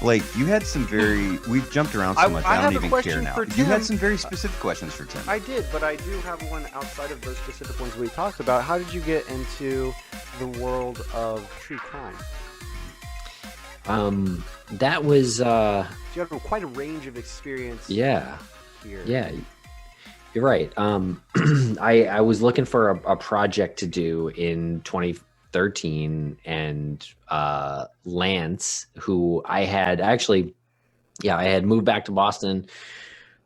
Blake, you had some we've jumped around so much, I don't even care now. You had some very specific questions for Tim. I did, but I do have one outside of those specific ones we talked about. How did you get into the world of true crime? That was, You have quite a range of experience here. Yeah, you're right. I was looking for a project to do in 2013, and Lance, who I had moved back to Boston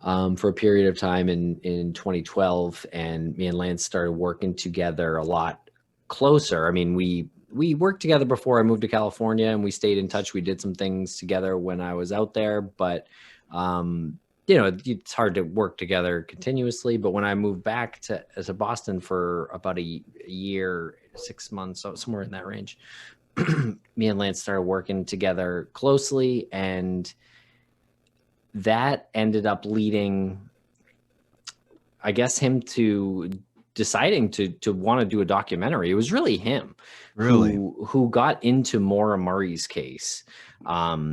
for a period of time in 2012, and me and Lance started working together a lot closer. I mean, we worked together before I moved to California, and we stayed in touch. We did some things together when I was out there, but it's hard to work together continuously. But when I moved back to Boston for about a year, 6 months, so somewhere in that range, me and Lance started working together closely, and that ended up leading, I guess, him to deciding to want to do a documentary. It was really him who got into Maura Murray's case. Yeah.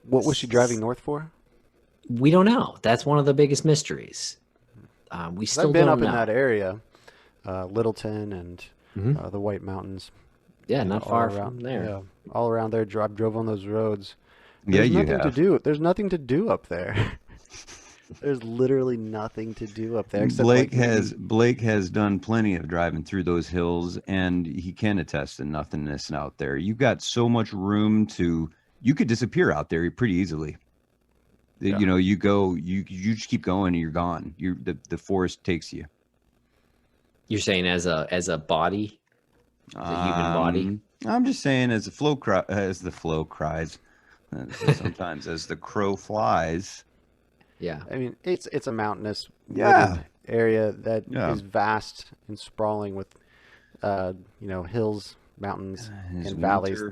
What was she driving north for? We don't know. That's one of the biggest mysteries. We still I've been don't up know. in that area, Littleton and the White Mountains. Yeah, not far from there. Yeah, all around there. I drove on those roads. There's nothing to do. There's nothing to do up there. There's literally nothing to do up there. Except Blake has done plenty of driving through those hills, and he can attest to nothingness out there. You've got so much room you could disappear out there pretty easily. Yeah. You just keep going and you're gone. The forest takes you. You're saying as a body, as a human body. I'm just saying as the flow cries, sometimes as the crow flies. Yeah, I mean it's a mountainous area that is vast and sprawling with hills, mountains, and valleys.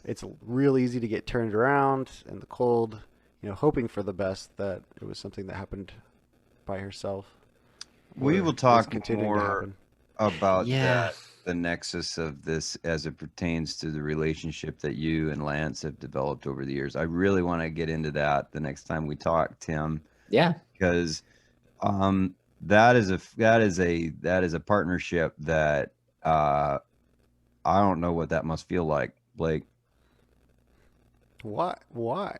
It's real easy to get turned around in the cold. Hoping for the best, that it was something that happened by herself. We will talk more about that, the nexus of this as it pertains to the relationship that you and Lance have developed over the years. I really want to get into that the next time we talk, Tim. Yeah, because that is a partnership that I don't know what that must feel like, Blake. What? Why?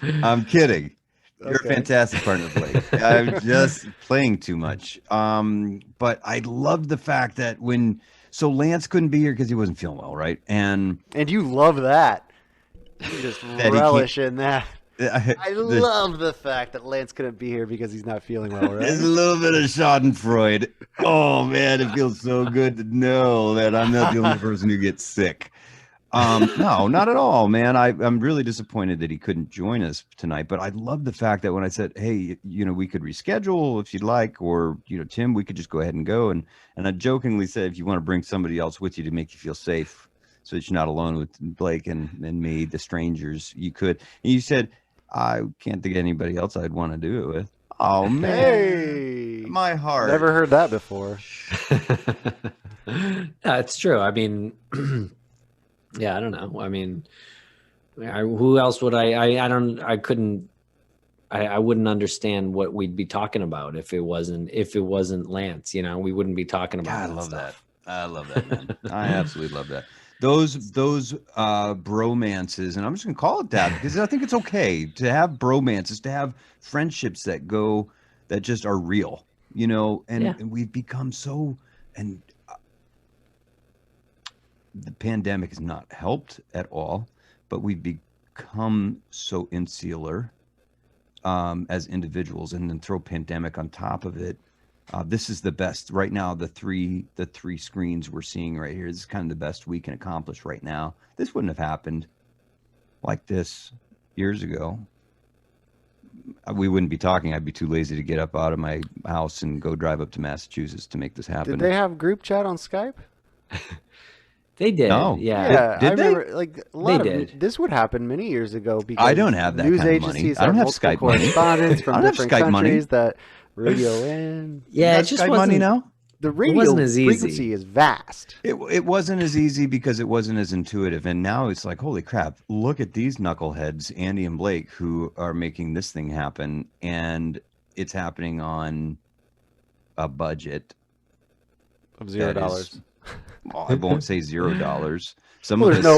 I'm kidding. You're a fantastic partner, Blake. I'm just playing too much. But I love the fact that Lance couldn't be here because he wasn't feeling well, right? And you love that. You just relish in that. I love the fact that Lance couldn't be here because he's not feeling well, right? There's a little bit of Schadenfreude. Oh man, it feels so good to know that I'm not the only person who gets sick. No, not at all, man. I'm really disappointed that he couldn't join us tonight, but I love the fact that when I said, hey, we could reschedule if you'd like, or, Tim, we could just go ahead and go. And I jokingly said, if you want to bring somebody else with you to make you feel safe so that you're not alone with Blake and me, the strangers, you could. And you said, I can't think of anybody else I'd want to do it with. Oh, man. Hey, my heart. Never heard that before. Yeah, it's true. I mean, yeah, I don't know. I mean, who else would I wouldn't understand what we'd be talking about if it wasn't Lance, we wouldn't be talking about God, I love that, man. I absolutely love that. Those bromances, and I'm just gonna call it that because I think it's okay to have bromances, to have friendships that just are real, and we've become so, and the pandemic has not helped at all, but we've become so insular as individuals, and then throw pandemic on top of it. This is the best right now. The three screens we're seeing right here. This is kind of the best we can accomplish right now. This wouldn't have happened like this years ago. We wouldn't be talking. I'd be too lazy to get up out of my house and go drive up to Massachusetts to make this happen. Did they have group chat on Skype? They did. No. Yeah. Did I they? Remember, this would happen many years ago because I don't have that news kind of money. agencies I don't have multiple Skype money. correspondents from I don't have different Skype money. countries that radio in. Yeah, You it got just Skype wasn't money now. the radio frequency is vast. It wasn't as easy because it wasn't as intuitive. And now it's like, holy crap, look at these knuckleheads, Andy and Blake, who are making this thing happen. And it's happening on a budget of $0. I won't say $0.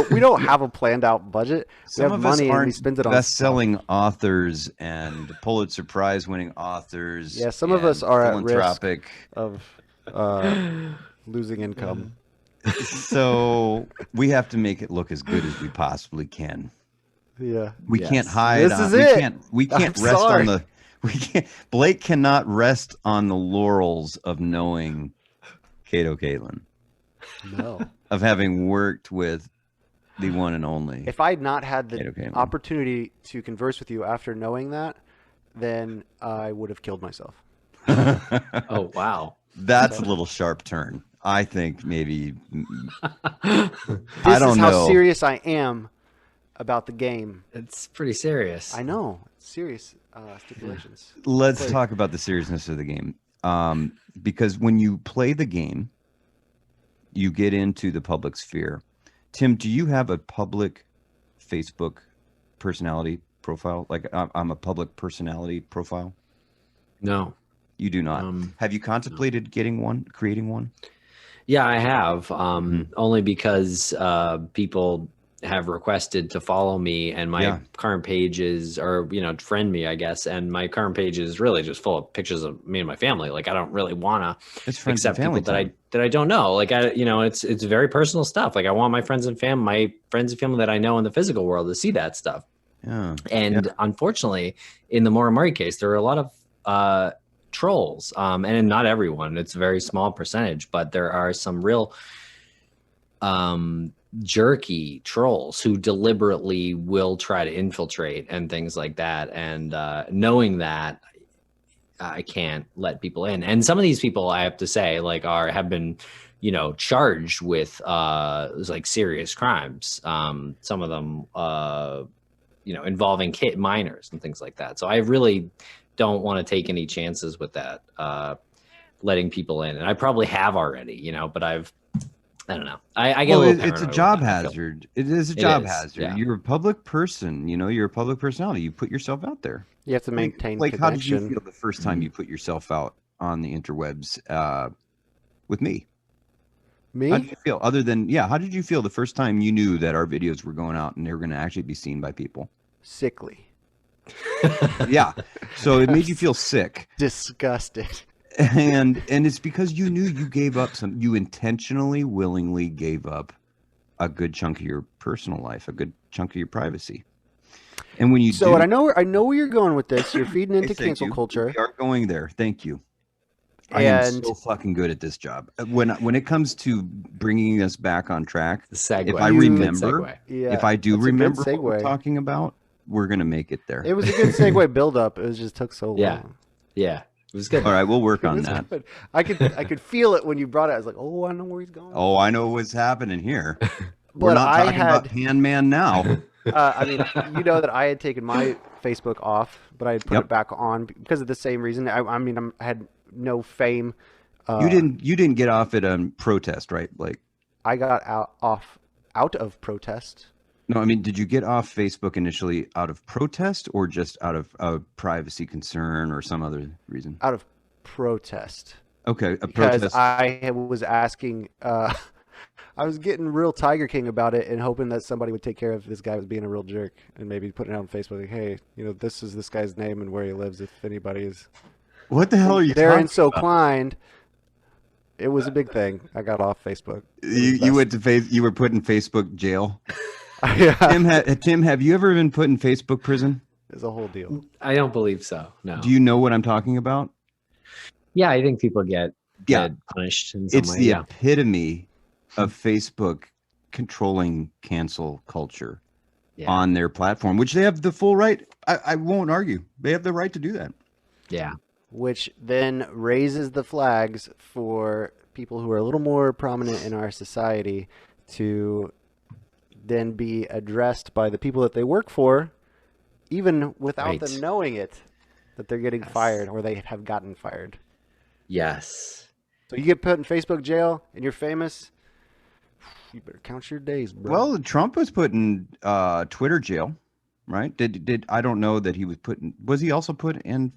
We don't have a planned out budget. We have money and we spend it on best-selling authors and Pulitzer Prize winning authors. Yeah, some of us are at risk of losing income. So we have to make it look as good as we possibly can. Yeah. We can't hide. We can't rest on the. Blake cannot rest on the laurels of knowing Cato Caitlin. No. Of having worked with the one and only. If I had not had the opportunity to converse with you after knowing that, then I would have killed myself. Oh, wow. That's a little sharp turn. I think maybe. I don't know how serious I am about the game. It's pretty serious. I know. It's serious stipulations. Let's talk about the seriousness of the game. Because when you play the game, you get into the public sphere. Tim, do you have a public Facebook personality profile? Like I'm a public personality profile? No. You do not. Have you contemplated creating one? Yeah, I have. Only because people have requested to follow me, and my current pages are, friend me, I guess. And my current page is really just full of pictures of me and my family. Like, I don't really want to accept people that I don't know. Like, it's very personal stuff. Like, I want my friends and family that I know in the physical world to see that stuff. Yeah. And unfortunately, in the Maura Murray case, there are a lot of trolls, and not everyone. It's a very small percentage, but there are some real jerky trolls who deliberately will try to infiltrate and things like that. And knowing that, I can't let people in. And some of these people, I have to say, have been, charged with serious crimes. Some of them, involving minors and things like that. So I really don't want to take any chances with that, letting people in. And I probably have already, but I don't know. I get a little it's a job hazard. It is a job hazard. Yeah. You're a public person. You're a public personality. You put yourself out there. You have to maintain connection. How did you feel the first time you put yourself out on the interwebs with me? Me? How did you feel? How did you feel the first time you knew that our videos were going out and they were going to actually be seen by people? Sickly. Yeah. So it made you feel sick. Disgusted. And it's because you knew you intentionally, willingly gave up a good chunk of your personal life, a good chunk of your privacy. And when you I know where you're going with this. You're feeding into cancel culture. We are going there. Thank you. I am so fucking good at this job. When it comes to bringing us back on track, if I do remember what we're talking about, we're gonna make it there. It was a good segue build-up. It just took so long. Yeah. It was good. All right, we'll work on that. Good. I could feel it when you brought it. I was like, oh, I know where he's going. Oh, I know what's happening here. We're not talking about Pan Man now. You know that I had taken my Facebook off, but I had put it back on because of the same reason. I had no fame. You didn't get off it on protest, right? Like I got out of protest. No, did you get off Facebook initially out of protest or just out of privacy concern or some other reason? Out of protest. Okay, because I was asking, I was getting real Tiger King about it and hoping that somebody would take care of this guy was being a real jerk and maybe putting it on Facebook like, hey, this is this guy's name and where he lives if anybody is. What the hell are you there and so inclined. It was a big thing. I got off Facebook. You went to you were put in Facebook jail. Tim, have you ever been put in Facebook prison? It's a whole deal. I don't believe so. No. Do you know what I'm talking about? Yeah, I think people get punished in some way. It's the epitome of Facebook controlling cancel culture on their platform, which they have the full right. I won't argue. They have the right to do that. Yeah. Which then raises the flags for people who are a little more prominent in our society to then be addressed by the people that they work for, even without them knowing it, that they're getting fired or they have gotten fired. Yes. So you get put in Facebook jail and you're famous, you better count your days, bro. Well, Trump was put in Twitter jail, right? Did I don't know that he was put in. Was he also put in?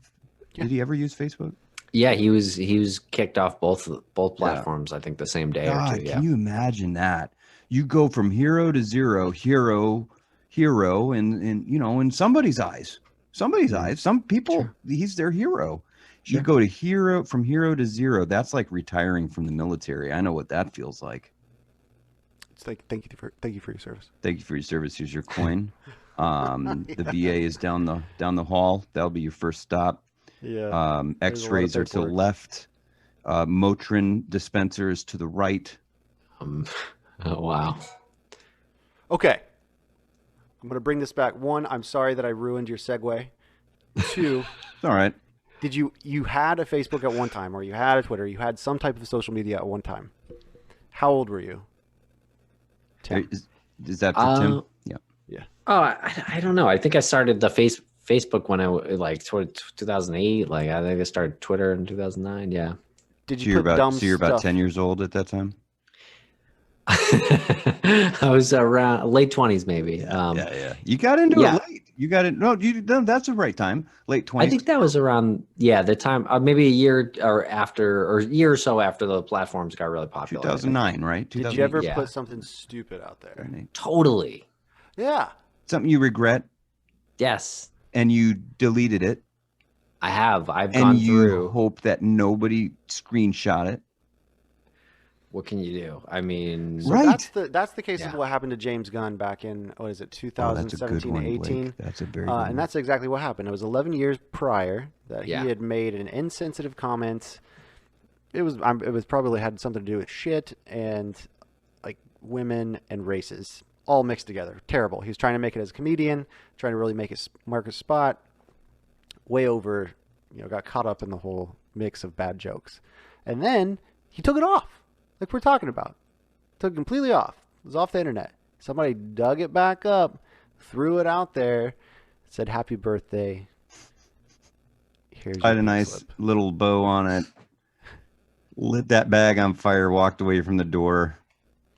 Yeah. Did he ever use Facebook? Yeah, he was kicked off both platforms. I think the same day or two. Yeah. Can you imagine that? You go from hero to zero, hero, and you know, in somebody's eyes, some people, he's their hero. You go to from hero to zero. That's like retiring from the military. I know what that feels like. It's like thank you for your service. Thank you for your service. Here's your coin. The VA is down the hall. That'll be your first stop. Yeah. X-rays are to the left. Motrin dispensers to the right. Oh wow. Okay. I'm gonna bring this back. One, I'm sorry that I ruined your segue. Two, it's all right. Did you had a Facebook at one time, or you had a Twitter, you had some type of social media at one time? How old were you? Tim. Is that for Tim? Yeah. Yeah. Oh, I don't know. I think I started the Facebook when I like 2008. Like I think I started Twitter in 2009. Yeah. Did you put dumb stuff? So you're about 10 years old at that time? I was around late 20s, maybe. Yeah. You got into it late. You got it. No, that's the right time. Late 20s. I think that was around the time, maybe a year or a year or so after the platforms got really popular. 2009, right? Did you ever put something stupid out there? Totally. Yeah. Something you regret? Yes. And you deleted it? I have. I've gone through. And you hope that nobody screenshot it? What can you do? I mean, so that's the case of what happened to James Gunn back in 2017, 18. That's a very good and that's exactly what happened. It was 11 years prior that he had made an insensitive comment. It was probably had something to do with shit and like women and races all mixed together. Terrible. He was trying to make it as a comedian, trying to really mark his spot. Way over, got caught up in the whole mix of bad jokes, and then he took it off. Like we're talking about. Took it completely off. It was off the internet. Somebody dug it back up, threw it out there, said happy birthday. Here's I had a nice little bow on it. Lit that bag on fire, walked away from the door,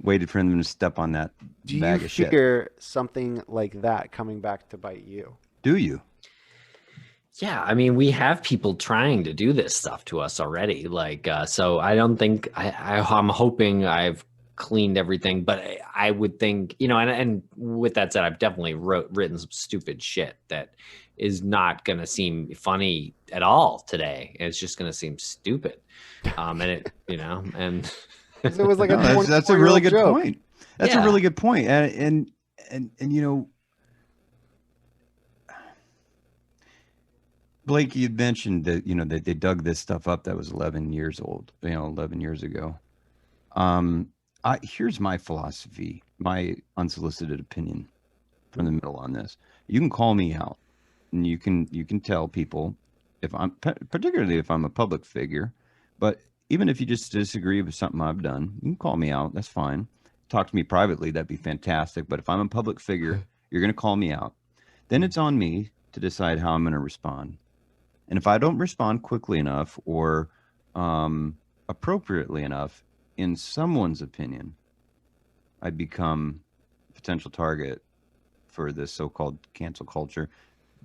waited for them to step on that bag of shit. Do you figure something like that coming back to bite you? Do you? Yeah, I mean, we have people trying to do this stuff to us already. Like, so I don't think I'm hoping I've cleaned everything, but I would think, and with that said, I've definitely written some stupid shit that is not going to seem funny at all today. It's just going to seem stupid. And it, and it was like that's a really good point. That's a really good point. And Blake, you mentioned that, that they dug this stuff up that was 11 years old, 11 years ago. Here's my philosophy, my unsolicited opinion from the middle on this. You can call me out, and you can tell people, particularly if I'm a public figure, but even if you just disagree with something I've done, you can call me out. That's fine. Talk to me privately. That'd be fantastic. But if I'm a public figure, you're going to call me out. Then it's on me to decide how I'm going to respond. And if I don't respond quickly enough or appropriately enough, in someone's opinion, I become a potential target for this so-called cancel culture.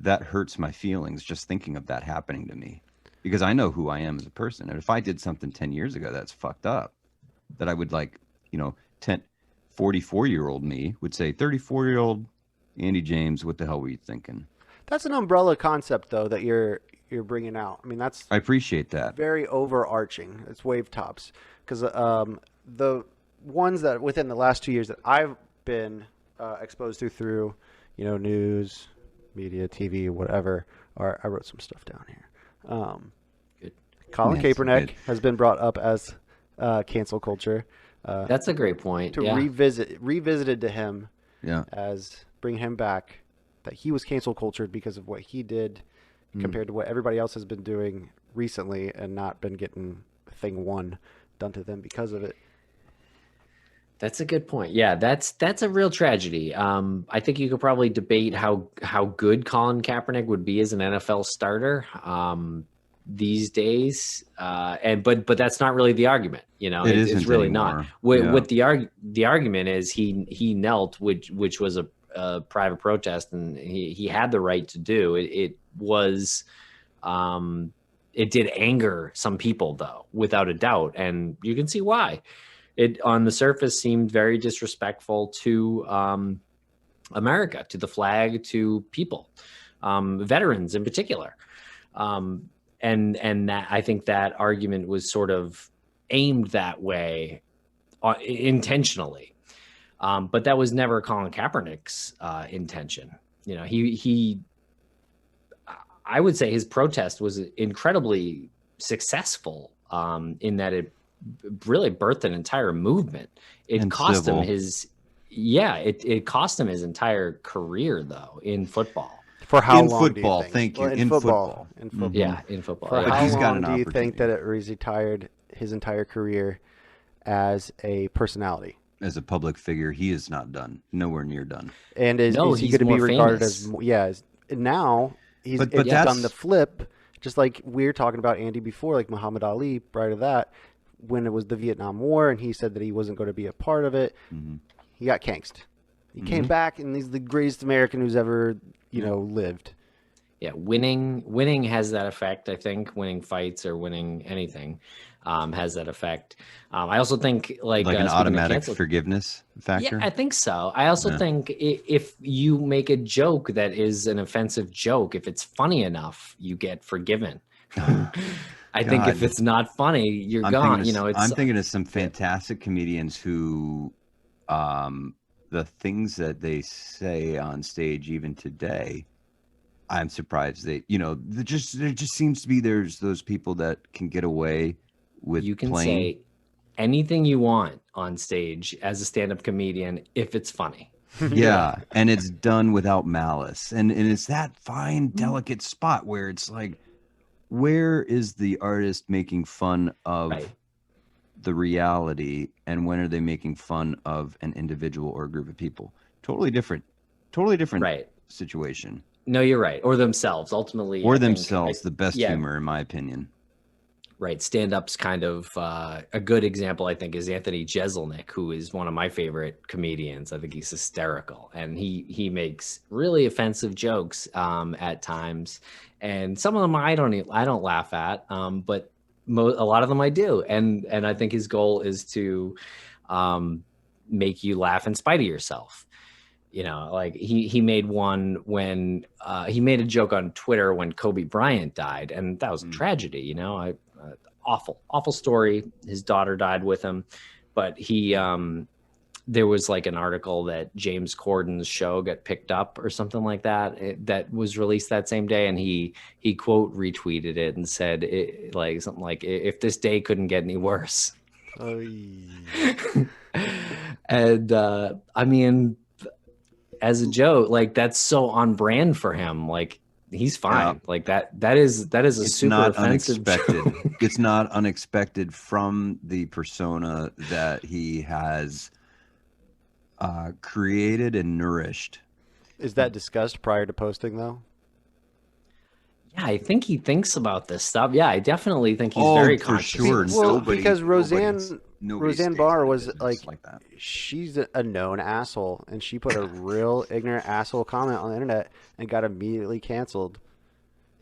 That hurts my feelings just thinking of that happening to me, because I know who I am as a person. And if I did something 10 years ago that's fucked up, that I would 44-year-old me would say, 34-year-old Andy James, what the hell were you thinking? That's an umbrella concept, though, that you're bringing out. I mean, I appreciate that. Very overarching. It's wave tops, because the ones that within the last 2 years that I've been exposed to through, news, media, TV, whatever. I wrote some stuff down here. Good. Colin Kaepernick has been brought up as cancel culture. That's a great point. Revisited to him as bring him back, that he was cancel cultured because of what he did compared to what everybody else has been doing recently and not been getting thing one done to them because of it. That's a good point. Yeah, that's a real tragedy. I think you could probably debate how good Colin Kaepernick would be as an NFL starter. these days, but that's not really the argument. It's really anymore. not. What the argument is, he knelt, which was a private protest, and he had the right to do it. It was, it did anger some people, though, without a doubt, and you can see why. It on the surface seemed very disrespectful to America, to the flag, to people, veterans in particular. And that, I think that argument was sort of aimed that way intentionally. But that was never Colin Kaepernick's intention. I would say his protest was incredibly successful in that it really birthed an entire movement. It cost him it cost him his entire career, though, in football. For how in long football, do you think? thank you. Well, in football. In football. Yeah, in football. For yeah. how he's got long an do you think that opportunity. it retired his entire career as a personality? As a public figure, he is not done. Nowhere near done. And is he going to be regarded as now he's done the flip, just like we were talking about Andy before, like Muhammad Ali prior to that, when it was the Vietnam War and he said that he wasn't going to be a part of it. Mm-hmm. He got kanked. He came back and he's the greatest American who's ever, lived. Yeah, winning has that effect. I think winning fights or winning anything has that effect. I also think like an automatic forgiveness factor. Yeah, I think so. I also think if you make a joke that is an offensive joke, if it's funny enough, you get forgiven. I think if it's not funny, you're gone. I'm thinking of some fantastic comedians who, the things that they say on stage even today, I'm surprised there just seems to be there's those people that can get away with you can playing. say anything you want on stage as a stand-up comedian if it's funny. Yeah, and it's done without malice, and it's that fine, delicate spot where it's like, where is the artist making fun of the reality, and when are they making fun of an individual or a group of people? Totally different situation. No, you're right. Or themselves, ultimately. Or themselves, the best humor, in my opinion. Right. Stand-up's kind of a good example, I think, is Anthony Jeselnik, who is one of my favorite comedians. I think he's hysterical. And he makes really offensive jokes at times. And some of them I don't laugh at, but a lot of them I do. And I think his goal is to make you laugh in spite of yourself. Like he made one when he made a joke on Twitter when Kobe Bryant died, and that was a tragedy. Awful story. His daughter died with him, but there was like an article that James Corden's show got picked up or something like that. That was released that same day, and he quote retweeted it and said something like, "If this day couldn't get any worse." And I mean, as a joke, like that's so on brand for him. Like he's fine. Like that is a super offensive joke. It's not unexpected from the persona that he has created and nourished. Is that discussed prior to posting though? Yeah, I think he thinks about this stuff. Yeah, I definitely think he's very conscious. For sure. Well, because Roseanne Barr was like that. She's a known asshole, and she put a real ignorant asshole comment on the internet and got immediately canceled.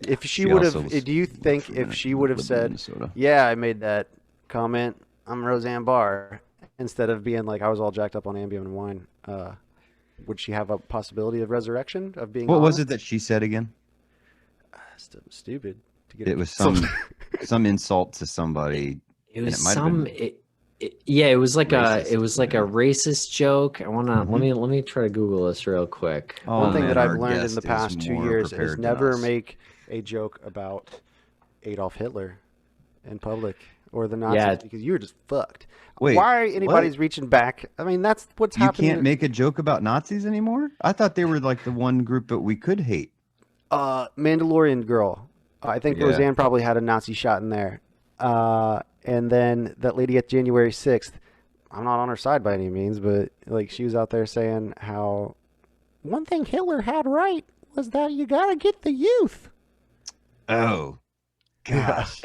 If she would have, do you think if she would have said, "Yeah, I made that comment, I'm Roseanne Barr," instead of being like, "I was all jacked up on Ambien and wine," would she have a possibility of resurrection of being? What was it that she said again? Stupid. It was some insult to somebody. It was it was like a racist joke. I wanna let me try to Google this real quick. One thing that I've learned in the past 2 years is never make a joke about Adolf Hitler in public or the Nazis because you're just fucked. Wait, why anybody's reaching back? I mean, that's what's happening. You can't make a joke about Nazis anymore? I thought they were like the one group that we could hate. Mandalorian girl. I think Roseanne probably had a Nazi shot in there. And then that lady at January 6th, I'm not on her side by any means, but like she was out there saying how one thing Hitler had right was that you got to get the youth. Oh. Gosh.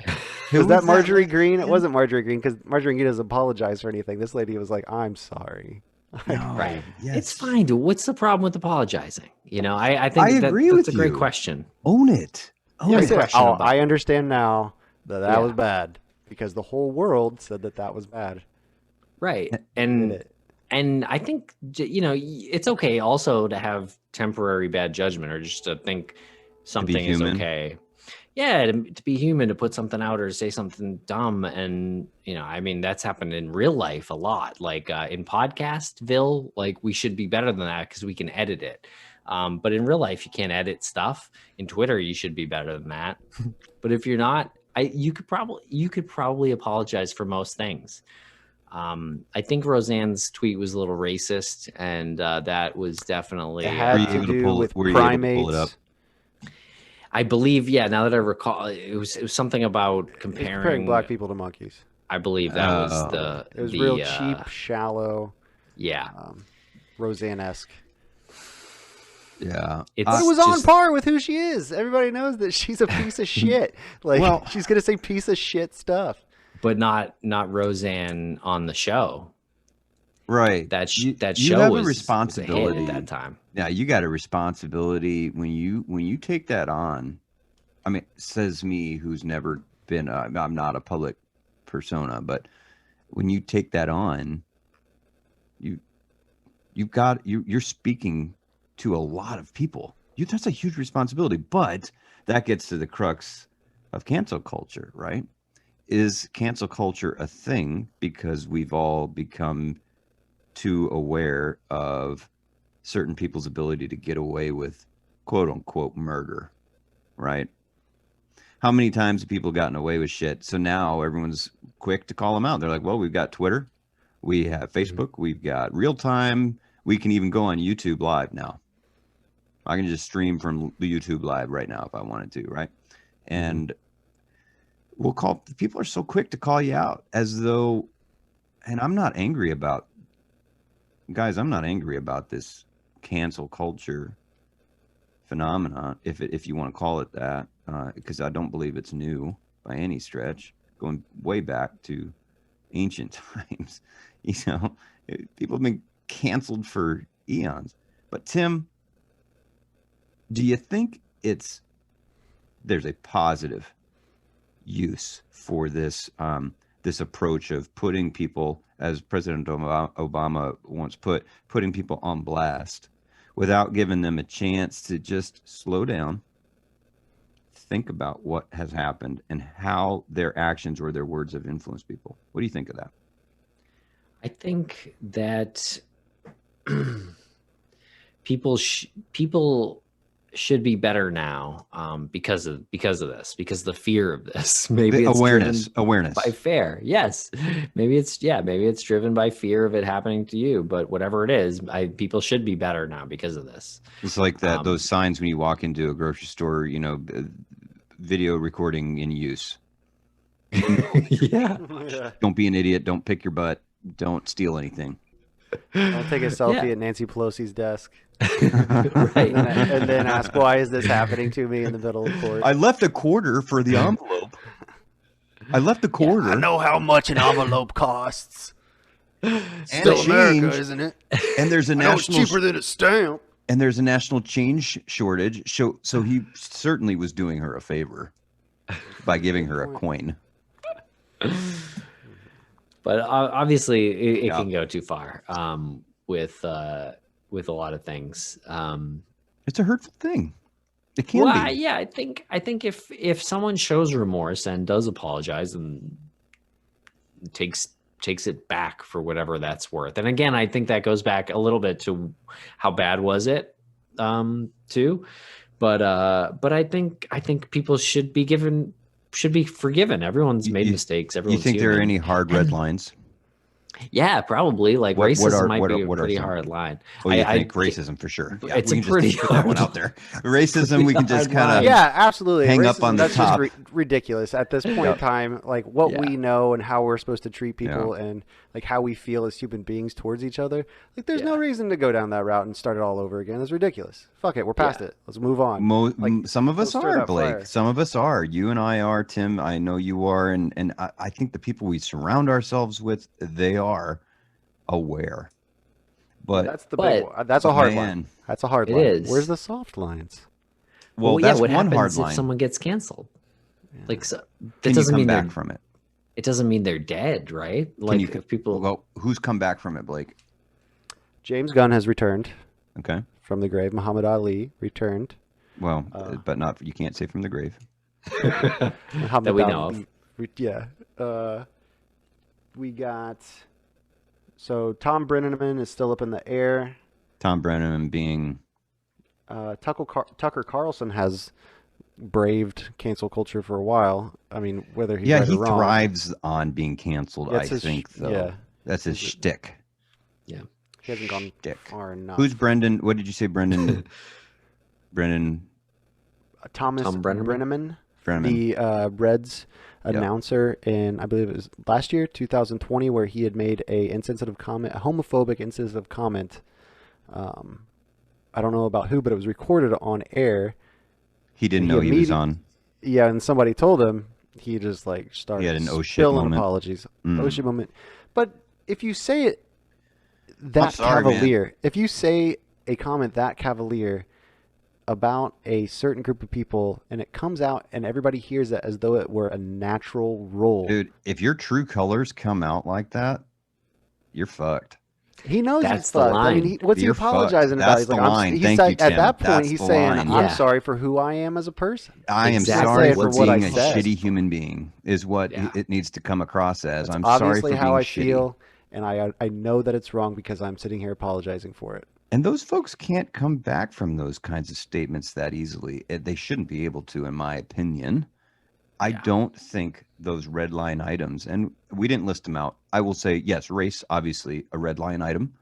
Was that Marjorie Green? It wasn't Marjorie Green because Marjorie Green doesn't apologize for anything. This lady was like, I'm sorry. No, Right. yes. It's fine, dude. What's the problem with apologizing? I think I agree with that's a great you. question. Own it. I understand now that was bad because the whole world said that was bad. Right. And I think, it's okay also to have temporary bad judgment or just to think something is okay. Yeah, to be human, to put something out or say something dumb. And, that's happened in real life a lot. Like in Podcastville, like we should be better than that because we can edit it. But in real life, you can't edit stuff. In Twitter, you should be better than that. But if you're not, you could probably apologize for most things. I think Roseanne's tweet was a little racist, and that was definitely it had to do with primates. I believe, now that I recall, it was something about comparing black people to monkeys. I believe that was it was real cheap, shallow, Roseanne-esque. Yeah, it was on par with who she is. Everybody knows that she's a piece of shit. Like, she's gonna say piece of shit stuff, but not Roseanne on the show. Right. That show you have was a responsibility at that time. Yeah, you got a responsibility when you take that on. I mean, says me who's never been. I'm not a public persona, but when you take that on, you're speaking to a lot of people. That's a huge responsibility. But that gets to the crux of cancel culture, right? Is cancel culture a thing because we've all become too aware of certain people's ability to get away with quote unquote murder, right? How many times have people gotten away with shit? So now everyone's quick to call them out. They're like, well, we've got Twitter, we have Facebook, we've got real time. We can even go on YouTube live now. I can just stream from the YouTube live right now if I wanted to, right? And people are so quick to call you out as though, and I'm not angry about this cancel culture phenomenon, if you want to call it that, because I don't believe it's new by any stretch, going way back to ancient times. People have been canceled for eons. But Tim, do you think there's a positive use for this this approach of putting people, as President Obama once putting people on blast without giving them a chance to just slow down, think about what has happened and how their actions or their words have influenced people? What do you think of that? I think that people should be better now because of this, because the fear of this. Maybe it's awareness by fear. Yes, maybe it's driven by fear of it happening to you. But whatever it is, people should be better now because of this. It's like that those signs when you walk into a grocery store, video recording in use. Yeah. Don't be an idiot. Don't pick your butt. Don't steal anything. Don't take a selfie at Nancy Pelosi's desk. Right. and then ask, why is this happening to me in the middle of court? I left a quarter for the envelope. I left a quarter. I know how much an envelope costs. Still America, isn't it? And there's a national it's cheaper than a stamp. And there's a national change shortage. So he certainly was doing her a favor by giving her a coin. But obviously, it can go too far with a lot of things. It's a hurtful thing. It can be. Yeah, I think if someone shows remorse and does apologize and takes it back for whatever that's worth, and again, I think that goes back a little bit to how bad was it, too. But I think people should be forgiven. Everyone's made mistakes. Everyone's You think human. there are any hard red lines? Yeah, probably. Like racism might be a what are pretty some? hard line. Oh, you think racism for sure? Yeah, it's we a can pretty just put that one hard out there. Racism, we can just kind of Yeah, absolutely. hang Racism, up on the that's top. just ridiculous at this point in time. Like what we know and how we're supposed to treat people and like how we feel as human beings towards each other. Like there's no reason to go down that route and start it all over again. It's ridiculous. Fuck it, we're past it. Let's move on. Like some of us are, Blake. fire. Some of us are. You and I are, Tim. I know you are, and I think the people we surround ourselves with, they are aware. But that's the big one. That's a hard line. That's a hard line. Is. Where's the soft lines? Well, that's what one happens hard line. if someone gets canceled? Like, so that doesn't mean back from it. It doesn't mean they're dead, right? Like, if people. Well, who's come back from it, Blake? James Gunn has returned. Okay. From the grave. Muhammad Ali returned. Well, but not. You can't say from the grave. That we know of. Yeah. We got. So Tom Brenneman is still up in the air. Tom Brenneman being. Tucker Carlson has braved cancel culture for a while. I mean, whether he's right or wrong. He thrives on being canceled. I think, though. Yeah. That's his shtick. Yeah. He hasn't gone far enough. Who's Brendan? What did you say, Brendan? Brendan. Tom Brenneman. Brenneman. The Reds announcer in, I believe it was last year, 2020, where he had made a homophobic insensitive comment. I don't know about who, but it was recorded on air. He didn't know he was on. Yeah, and somebody told him. He just like started spilling apologies. Oh shit moment. But if you say it that cavalier, man. If you say a comment that cavalier about a certain group of people and it comes out and everybody hears it as though it were a natural role. Dude, if your true colors come out like that, you're fucked. He knows that's the line. I mean, what's he apologizing about? He's like, Thank you, Tim. At that point, that's he's saying, "I'm sorry for who I am as a person. I am sorry for being a shitty human being." Is what it needs to come across as. That's I'm sorry for obviously being how I shitty. feel, and I know that it's wrong because I'm sitting here apologizing for it. And those folks can't come back from those kinds of statements that easily. They shouldn't be able to, in my opinion. I don't think those red line items, and we didn't list them out. I will say, yes, race, obviously a red line item.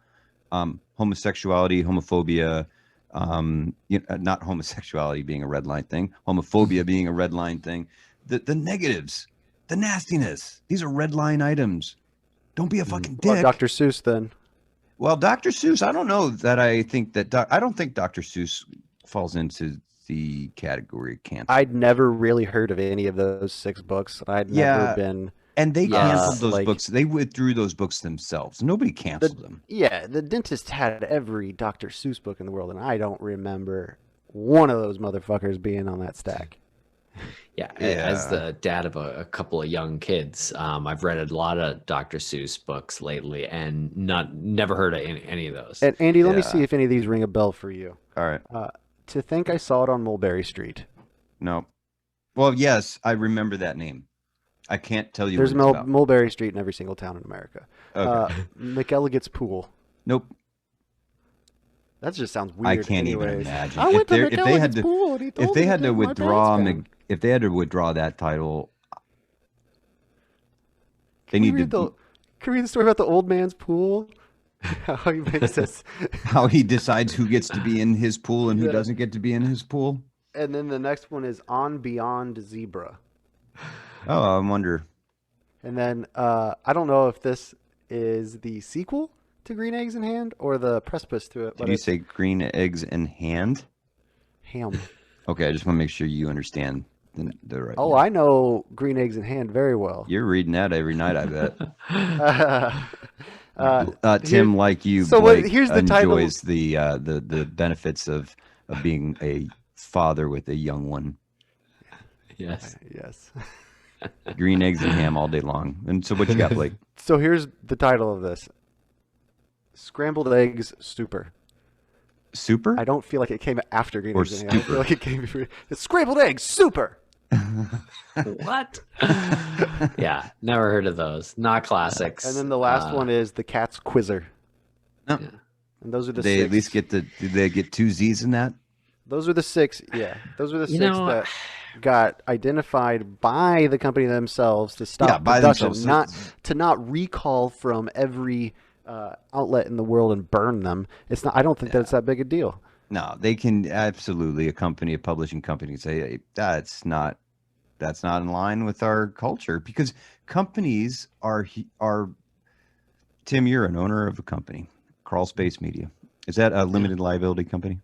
Homosexuality, homophobia, not homosexuality being a red line thing, homophobia being a red line thing. The negatives, the nastiness, these are red line items. Don't be a fucking dick. Well, Dr. Seuss then. Well, Dr. Seuss, I don't know that I think that I don't think Dr. Seuss falls into the category of cancel. I'd never really heard of any of those 6 books. I'd never been. And they canceled those books. They withdrew those books themselves. Nobody canceled them. Yeah, the dentist had every Dr. Seuss book in the world, and I don't remember one of those motherfuckers being on that stack. Yeah, as the dad of a couple of young kids, I've read a lot of Dr. Seuss books lately, and never heard of any of those. And Andy, let me see if any of these ring a bell for you. All right. To Think I Saw It on Mulberry Street. No. Well, yes, I remember that name. I can't tell you. There's Mulberry Street in every single town in America. Okay. McElligot's Pool. Nope. That just sounds weird. I can't even imagine. I went to McElligot's Pool, and he told if they me had to withdraw, if they had to withdraw that title, they need to. Can we read the story about the old man's pool? How he makes this. How he decides who gets to be in his pool and who doesn't get to be in his pool. And then the next one is On Beyond Zebra. Oh, I wonder. And then I don't know if this is the sequel to Green Eggs in Hand or the precipice to it. Did you say Green Eggs in Hand? Ham. Okay, I just want to make sure you understand the right. Oh, I know Green Eggs in Hand very well. You're reading that every night, I bet. Tim, like you, so Blake, here's the enjoys the benefits of being a father with a young one. Yes. Yes. Green Eggs and Ham all day long. And so what you got, Blake? So here's the title of this. Scrambled Eggs Super. Super? I don't feel like it came after Green Eggs and Ham. I feel like it came before. It's Scrambled Eggs Super. What? Yeah, never heard of those. Not classics. And then the last one is The Cat's Quizzer. Oh. Yeah. And those are the they 6. At least get do they get 2 Z's in that? Those are the 6. Yeah. Those are the 6 that got identified by the company themselves to stop production, not recall from every outlet in the world and burn them. It's not. I don't think that's that big a deal. No, they can absolutely, a publishing company, say, hey, that's not in line with our culture, because companies are Tim, you're an owner of a company, Crawl Space Media. Is that a limited liability company?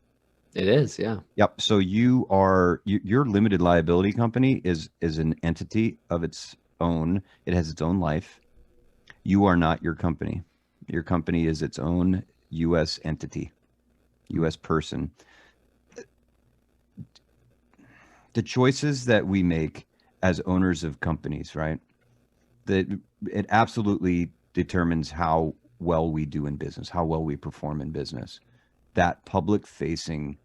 It is, yeah. Yep. So your limited liability company is an entity of its own. It has its own life. You are not your company. Your company is its own U.S. entity, U.S. person. The choices that we make as owners of companies, right? That it absolutely determines how well we do in business, how well we perform in business. That public facing,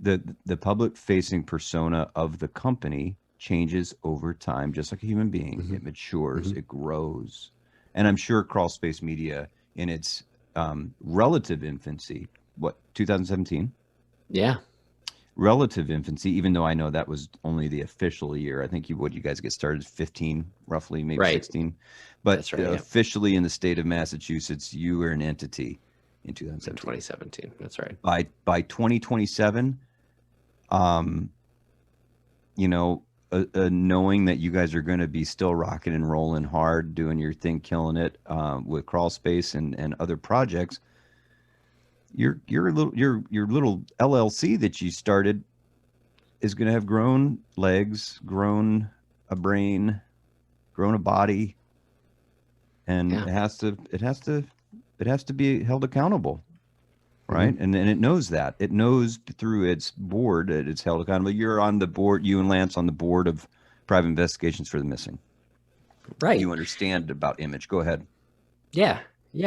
the public facing persona of the company changes over time, just like a human being. Mm-hmm. It matures, it grows. And I'm sure Crawl Space Media, in its relative infancy, 2017? Yeah. Relative infancy, even though I know that was only the official year. I think you guys get started 15, roughly, maybe 16. But that's right, officially in the state of Massachusetts, you were an entity in 2017. 2017, that's right. By 2027, knowing that you guys are going to be still rocking and rolling hard, doing your thing, killing it with Crawl Space and other projects. Your little LLC that you started is going to have grown legs, grown a brain, grown a body, and it has to be held accountable, right? Mm-hmm. And it knows that. It knows through its board that it's held accountable. You're on the board. You and Lance on the board of Private Investigations for the Missing. Right. You understand about image. Go ahead. Yeah,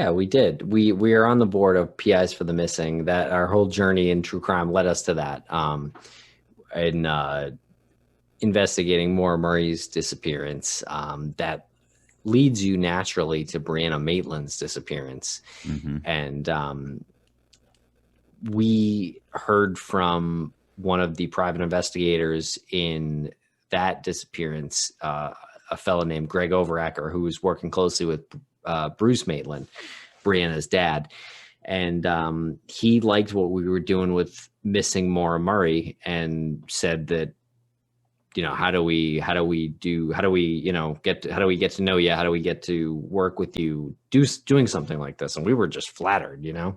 we did. We are on the board of PIs for the Missing. That our whole journey in true crime led us to that. In investigating Maura Murray's disappearance, that leads you naturally to Brianna Maitland's disappearance. Mm-hmm. And we heard from one of the private investigators in that disappearance, a fellow named Greg Overacker, who was working closely with Bruce Maitland, Brianna's dad. And he liked what we were doing with missing Maura Murray and said that, how do we get to know you? How do we get to work with you doing something like this? And we were just flattered, I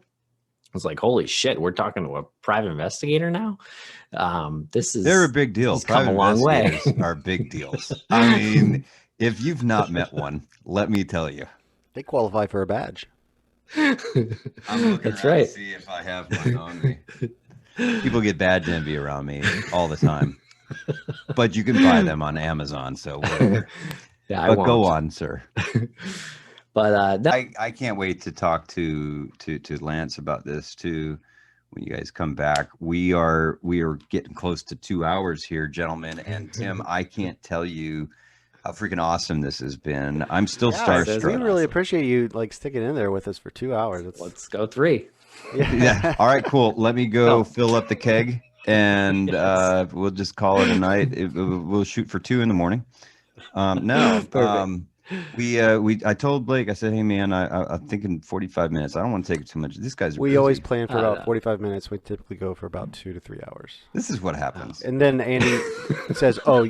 was like, holy shit, we're talking to a private investigator now. They're a big deal. Come a long way. Are big deals. I mean, if you've not met one, let me tell you. They qualify for a badge. I'm looking to see if I have one on me. People get badge envy around me all the time, but you can buy them on Amazon. So whatever. Yeah, but go on, sir. But I can't wait to talk to Lance about this too. When you guys come back, we are getting close to 2 hours here, gentlemen. And Tim, I can't tell you how freaking awesome this has been. I'm still starstruck. We really appreciate you sticking in there with us for 2 hours. Let's go 3. Yeah. All right, cool. Let me go fill up the keg, and we'll just call it a night. We'll shoot for 2 in the morning. I told Blake, I said, hey man, I'm thinking 45 minutes. I don't want to take too much. These guys are busy. Always plan for about 45 minutes. We typically go for about 2 to 3 hours. This is what happens. And then Andy says, "Oh,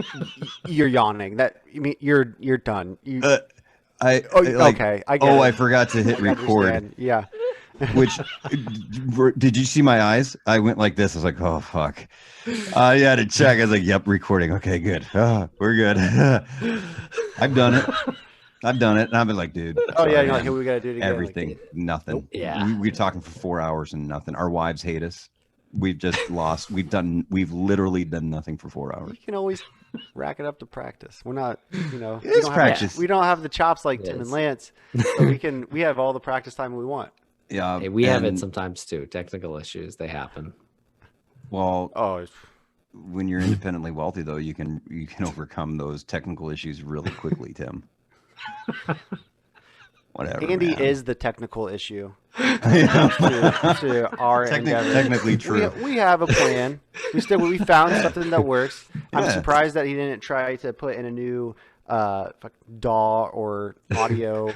you're yawning. You're done." Okay. I get it. I forgot to hit record. Yeah. Which did you see my eyes? I went like this. I was like, oh fuck. I had to check. I was like, yep, recording. Okay, good. We're good. I've done it. And I've been like, dude. Sorry, you're like, hey, we gotta do it again. Everything, nothing. Nope. Yeah. We're talking for 4 hours and nothing. Our wives hate us. We've just lost. We've literally done nothing for 4 hours. You can always rack it up to practice. We're not, it's practice. We don't have the chops like Tim and Lance, so we have all the practice time we want. Yeah, hey, we have it sometimes too. Technical issues, they happen. Well, when you're independently wealthy, though, you can overcome those technical issues really quickly, Tim. Whatever. Andy man. is the technical issue. to our endeavor. Technically true. We have a plan. We found something that works. I'm surprised that he didn't try to put in a new DAW or audio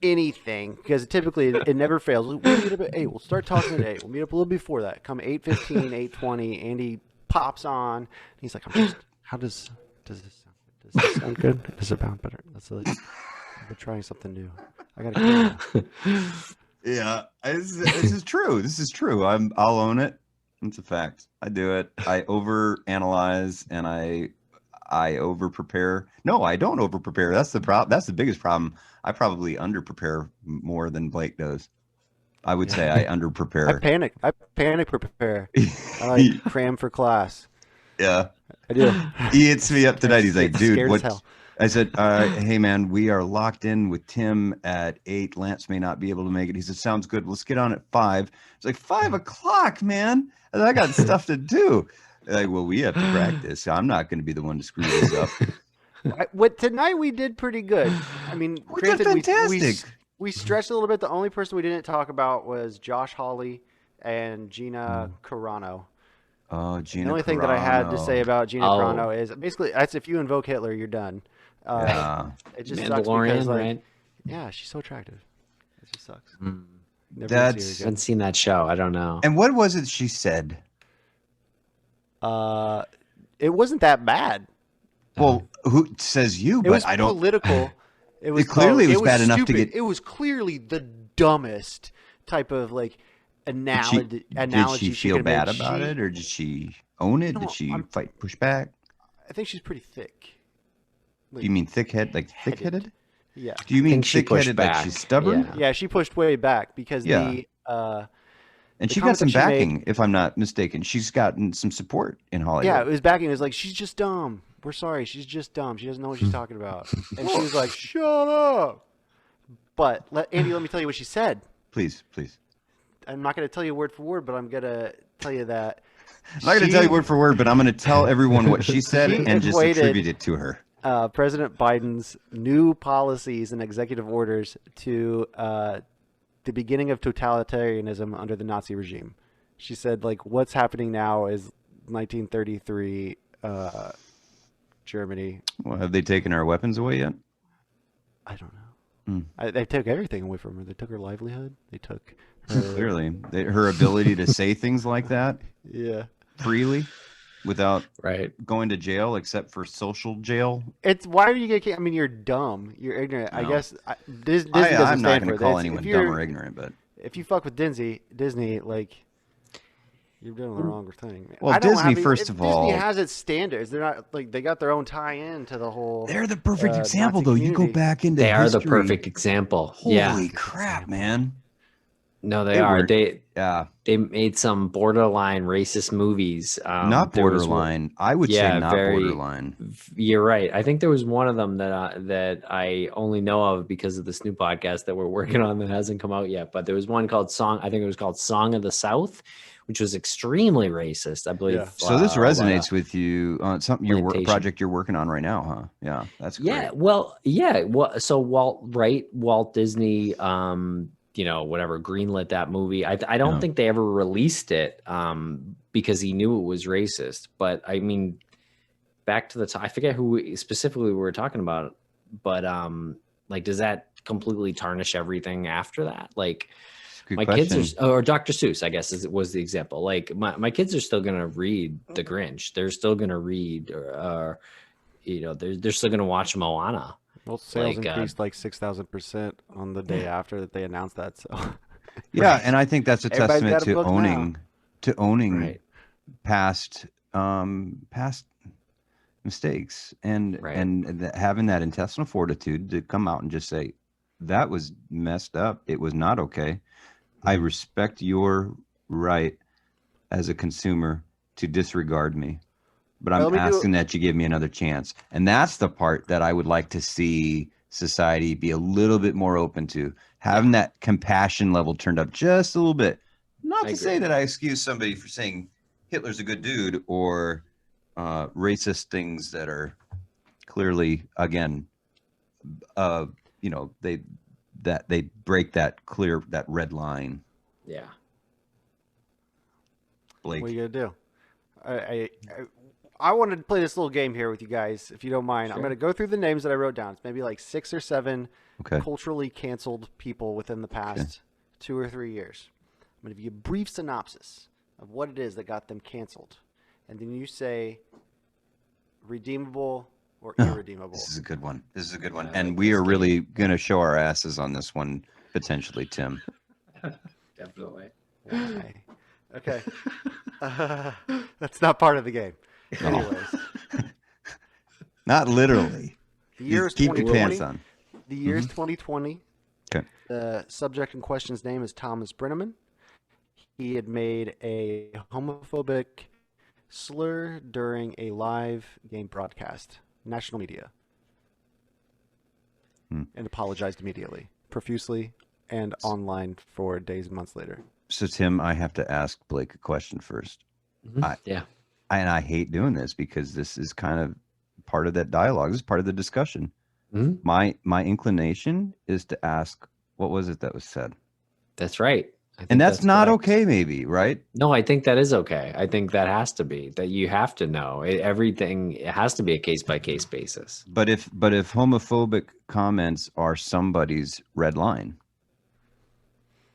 anything, because typically it never fails. We'll meet up at 8. We'll start talking at 8. We'll meet up a little before that. Come 8:15, 8:20. Andy pops on. He's like, how does this sound? Does this sound good? Does it sound better? We're trying something new. I gotta kill you. Yeah, this is true. This is true. I'll own it. It's a fact. I do it. I overanalyze and I over prepare. No, I don't over prepare. That's the problem. That's the biggest problem. I probably under prepare more than Blake does. I would say I under prepare. I panic prepare. I like cram for class. Yeah, I do. He hits me up tonight. He's like, dude, what? I said, hey man, we are locked in with Tim at 8. Lance may not be able to make it. He said, sounds good. Let's get on at 5. It's like 5 o'clock, man. And I got stuff to do. Like, well, we have to practice. I'm not going to be the one to screw this up. Tonight we did pretty good. I mean, we did fantastic. We stretched a little bit. The only person we didn't talk about was Josh Hawley and Gina Carano. Oh, Gina. The only thing that I had to say about Gina Carano is basically that's if you invoke Hitler, you're done. It just sucks because, like, right? Yeah, she's so attractive. It just sucks. I haven't seen that show. I don't know. And what was it she said? It wasn't that bad. Well, who says you? But I don't. Political. It was clearly was bad enough to get. It was clearly the dumbest type of like analogy. Did she feel bad about it, or did she own it? No, did she push back? I think she's pretty thick. Like, you mean thick-headed? Yeah. Do you mean thick-headed like she's stubborn? Yeah, she pushed way back because and she got some backing, if I'm not mistaken. She's gotten some support in Hollywood. Yeah, it was backing. It was like, she's just dumb. We're sorry, she's just dumb. She doesn't know what she's talking about. And she was like, shut up. But Andy, let me tell you what she said. Please. I'm not going to tell you word for word, but I'm going to tell you that. I'm not going to tell you word for word, but I'm going to tell everyone what she said and just attribute it to her. President Biden's new policies and executive orders to the beginning of totalitarianism under the Nazi regime. She said, like, what's happening now is 1933 Germany. Well, have they taken our weapons away yet? I don't know. They took everything away from her. They took her livelihood. They took her... Clearly. her ability to say things like that freely without going to jail, except for social jail. It's why are you getting? I mean, you're dumb. You're ignorant. No. I guess Disney doesn't I'm not going to call anyone dumb or ignorant, but if you fuck with Disney, like, you're doing the wrong thing. Well, Disney, first of all, Disney has its standards. They're not like they got their own tie-in to the whole. They're the perfect example, though. Community. You go back into they history. are the perfect example. Holy crap, man! No, they are. They made some borderline racist movies. Not borderline. I would say not borderline. You're right. I think there was one of them that I only know of because of this new podcast that we're working on that hasn't come out yet. But there was one called Song. I think it was called Song of the South, which was extremely racist, I believe. Yeah. So this resonates with you on something project you're working on right now, huh? Yeah, that's great. Well, so Walt Disney, whatever, greenlit that movie. I don't think they ever released it because he knew it was racist. But I mean, back to the time, I forget who specifically we were talking about, but like, does that completely tarnish everything after that? Like, my kids are, or Dr. Seuss, I guess was the example. Like, my kids are still going to read The Grinch. They're still going to read, they're still going to watch Moana. Well, sales increased like 6,000% on the day after that they announced that. So, yeah, and I think that's a testament to owning past mistakes and having that intestinal fortitude to come out and just say that was messed up. It was not okay. I respect your right as a consumer to disregard me, but I'm asking that you give me another chance. And that's the part that I would like to see society be a little bit more open to, having that compassion level turned up just a little bit. Not to say that I excuse somebody for saying Hitler's a good dude or racist things that are clearly, again, that they break that red line. Yeah. Blake, what are you gonna do? I wanted to play this little game here with you guys, if you don't mind. Sure. I'm gonna go through the names that I wrote down. It's maybe like 6 or 7 okay. culturally canceled people within the past 2 or 3 years. I'm gonna give you a brief synopsis of what it is that got them canceled, and then you say redeemable or irredeemable. This is a good one. And we are really gonna show our asses on this one potentially, Tim. Definitely. Why? Okay. That's not part of the game. Anyways. Not literally. The year is Keep your 2020. pants on. The year is 2020. Okay. The subject in question's name is Thomas Brenneman. He had made a homophobic slur during a live game broadcast, national media, and apologized immediately, profusely, and online for days and months later. So, Tim, I have to ask Blake a question first. Yeah. I hate doing this because this is kind of part of that dialogue. This is part of the discussion. My inclination is to ask, what was it that was said? That's right. And that's not okay, maybe, right? No, I think that is okay. I think that has to be, that you have to know everything. It has to be a case by case basis. But if homophobic comments are somebody's red line,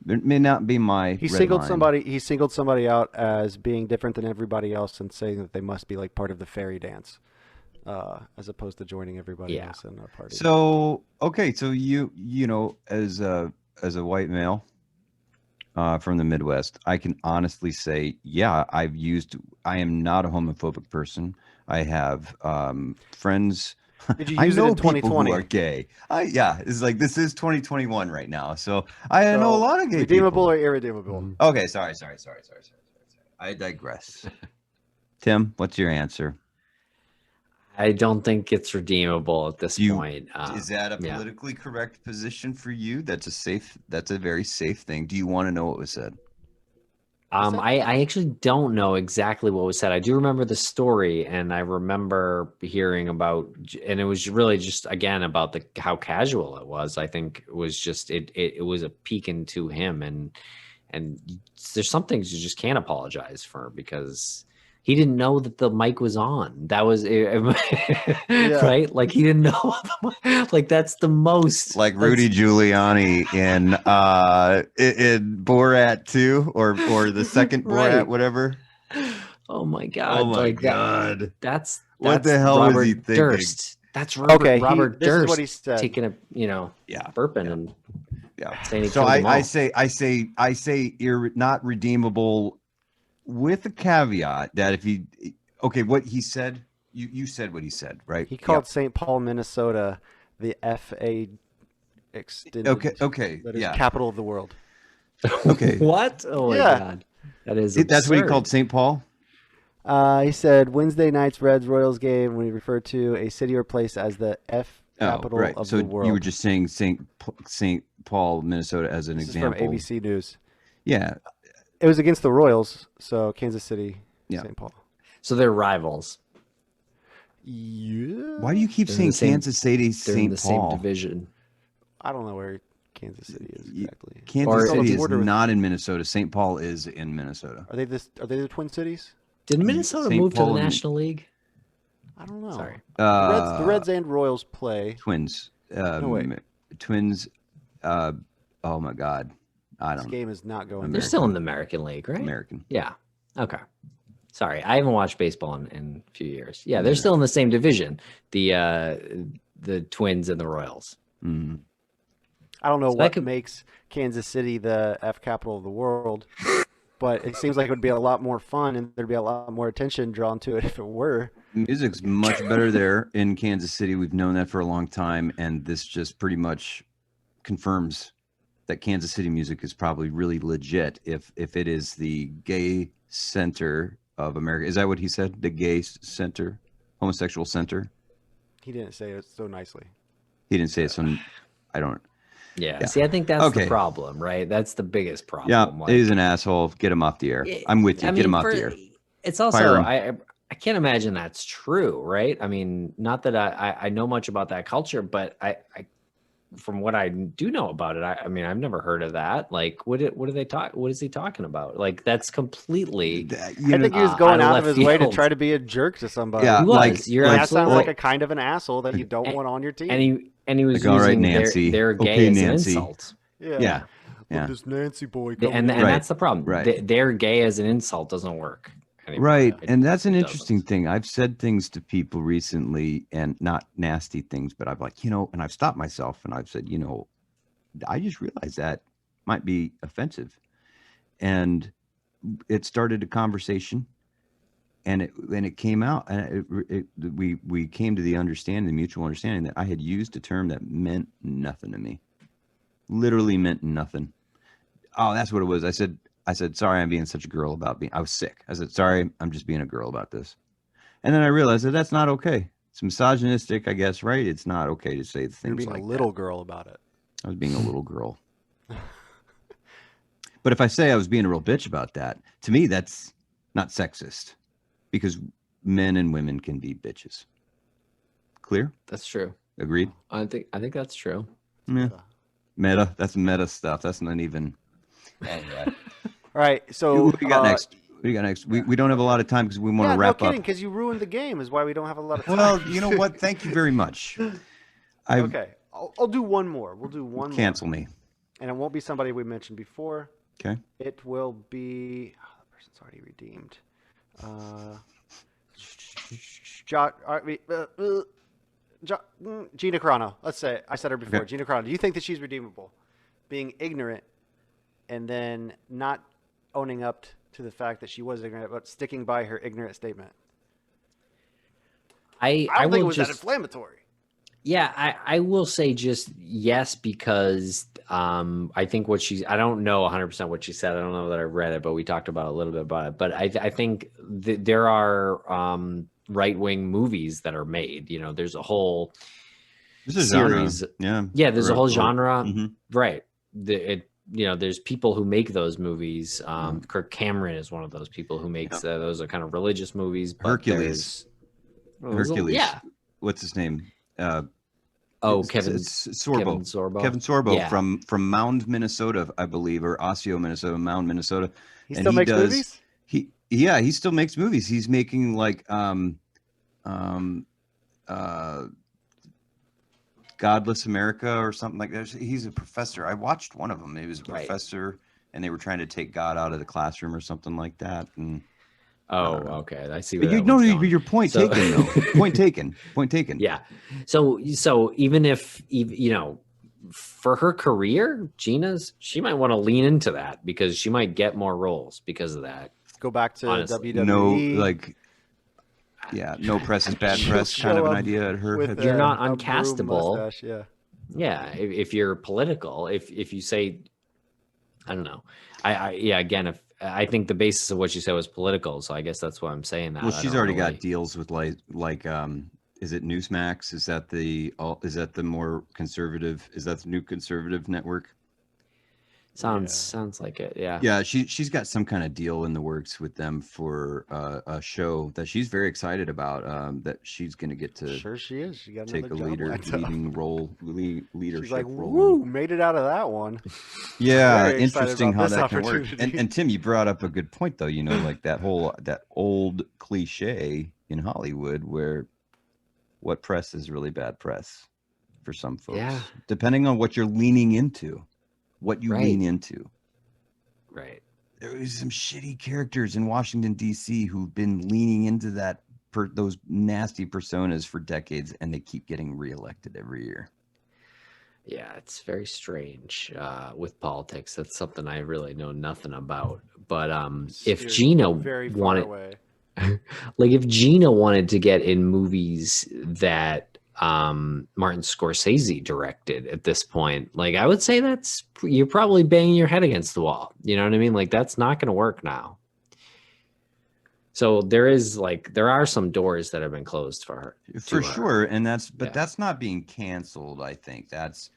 it may not be my He red singled line. He singled somebody out as being different than everybody else and saying that they must be like part of the fairy dance, as opposed to joining everybody else in a party. So okay, so you know, as a white male from the Midwest, I can honestly say, yeah, I am not a homophobic person. I have friends. Did you use it in 2020? People who are gay. It's like this is 2021 right now. So I know a lot of gay redeemable people. or irredeemable? Okay, sorry. I digress. Tim, what's your answer? I don't think it's redeemable at this point. Is that a politically correct position for you? That's a very safe thing. Do you want to know what was said? I actually don't know exactly what was said. I do remember the story, and I remember hearing about, and it was really just again about how casual it was. I think it was just it was a peek into him, and there's some things you just can't apologize for because he didn't know that the mic was on. That was right. Like he didn't know. Like that's the most. Like Rudy Giuliani in Borat 2 or the second Borat, whatever. Oh my God! Oh my God! That's what the hell Robert was he thinking? Durst. That's Robert Durst. This is what he said. Taking a burping and saying he so killed them all. I say not redeemable. With the caveat that what he said, you said what he said, right? He called St. Paul, Minnesota, the FA extended. Okay, that is capital of the world. Okay. What? Oh my God, that is absurd. That's what he called St. Paul. He said Wednesday night's Reds Royals game when he referred to a city or place as the F capital of the world. So you were just saying St. Paul, Minnesota, as an example. This is from ABC News. Yeah. It was against the Royals, so Kansas City, St. Paul. So they're rivals. Yeah. Why do you keep saying Kansas City, St. Paul? In the same division. I don't know where Kansas City is exactly. Kansas City is not in Minnesota. St. Paul is in Minnesota. Are they the Twin Cities? Did Minnesota move to the National League? I don't know. Sorry. The Reds and Royals play. Twins. No, wait. Twins. Oh my God. This game is not going. They're still in the American League, right? American. Yeah. Okay. Sorry, I haven't watched baseball in a few years. Yeah, they're still in the same division. The Twins and the Royals. Mm-hmm. I don't know what makes Kansas City the F capital of the world, but it seems like it would be a lot more fun and there'd be a lot more attention drawn to it if it were. Music's much better there in Kansas City. We've known that for a long time, and this just pretty much confirms that Kansas City music is probably really legit if it is the gay center of America. Is that what he said? The gay center? Homosexual center? He didn't say it so nicely. He didn't say it so... I don't... Yeah. See, I think that's the problem, right? That's the biggest problem. Yeah, he's an asshole. Get him off the air. I'm with you. Get him off the air. It's also... I can't imagine that's true, right? I mean, not that I know much about that culture, but from what I do know about it, I mean, I've never heard of that. Like, what are they what is he talking about? Like, that's completely, I think he was going out of his way to try to be a jerk to somebody. Yeah, he was. You're that absolutely sounds right. like a kind of an asshole that you don't want on your team. And he was like, all right, using Nancy. their gay Okay, as Nancy. an insult. Yeah. Look, this Nancy boy. And that's the problem. Right. Their gay as an insult doesn't work anymore. Right. And that's an interesting thing. I've said things to people recently, and not nasty things, but I've like, and I've stopped myself and I've said, I just realized that might be offensive. And it started a conversation, and it came out, and we came to the mutual understanding that I had used a term that meant nothing to me. Literally meant nothing. Oh, that's what it was. I said, sorry, I'm being such a girl about I was sick. I said, sorry, I'm just being a girl about this. And then I realized that that's not okay. It's misogynistic, I guess, right? It's not okay to say things like that. You're being a little girl about it. I was being a little girl. But if I say I was being a real bitch about that, to me, that's not sexist, because men and women can be bitches. Clear? That's true. Agreed? I think that's true. Yeah. Meta. That's meta stuff. That's not even. Anyway. All right. So what do you got next? What do you got next? We don't have a lot of time because we want to wrap up. Because you ruined the game is why we don't have a lot of time. Well, you know what? Thank you very much. Okay. I'll do one more. We'll do one more. Cancel me. And it won't be somebody we mentioned before. Okay. It will be. Oh, the person's already redeemed. Gina Carano. Let's say I said her before. Okay. Gina Carano. Do you think that she's redeemable? Being ignorant and then not owning up to the fact that she was ignorant, but sticking by her ignorant statement. I don't think it was that inflammatory. Yeah, I will say just yes, because I think I don't know 100% what she said. I don't know that I read it, but we talked about a little bit about it. But I think there are right-wing movies that are made. There's a whole series. Genre. Yeah, there's a whole genre. Mm-hmm. Right. There's people who make those movies. Kirk Cameron is one of those people who makes those are kind of religious movies. But Hercules. Yeah. What's his name? Kevin Sorbo. Kevin Sorbo from Mound, Minnesota, I believe, or Osseo, Minnesota, Mound, Minnesota. He still makes movies? He still makes movies. He's making like Godless America or something like that. He's a professor. I watched one of them. He was a professor, and they were trying to take God out of the classroom or something like that. And okay. I see. But your point taken, though. Point taken. Yeah. So even if for her career, she might want to lean into that because she might get more roles because of that. Go back to WWE. No press is bad press kind of an idea at her. You're not uncastable. Mustache, yeah. If you're political, if you say, I don't know. Again, if I think the basis of what she said was political, so I guess that's why I'm saying that. Well, she's already got deals with like is it Newsmax? Is that the more conservative? Is that the new conservative network? Sounds like it. Yeah. Yeah. She's got some kind of deal in the works with them for a show that she's very excited about. That she's going to get to. Sure, she is. She got take a leadership role. She's like, woo, made it out of that one. Yeah, interesting how that can work. And Tim, you brought up a good point though. Like that old cliche in Hollywood where what press is really bad press for some folks. Yeah. Depending on what you're leaning into. What you lean into. Right. There was some shitty characters in Washington, D.C. who've been leaning into those nasty personas for decades, and they keep getting reelected every year. Yeah, it's very strange with politics. That's something I really know nothing about. But if Gina wanted, if Gina wanted to get in movies that Martin Scorsese directed at this point, I would say you're probably banging your head against the wall. You know what I mean? That's not going to work now. So there are some doors that have been closed for her. For sure. And that's not being canceled. I think that's,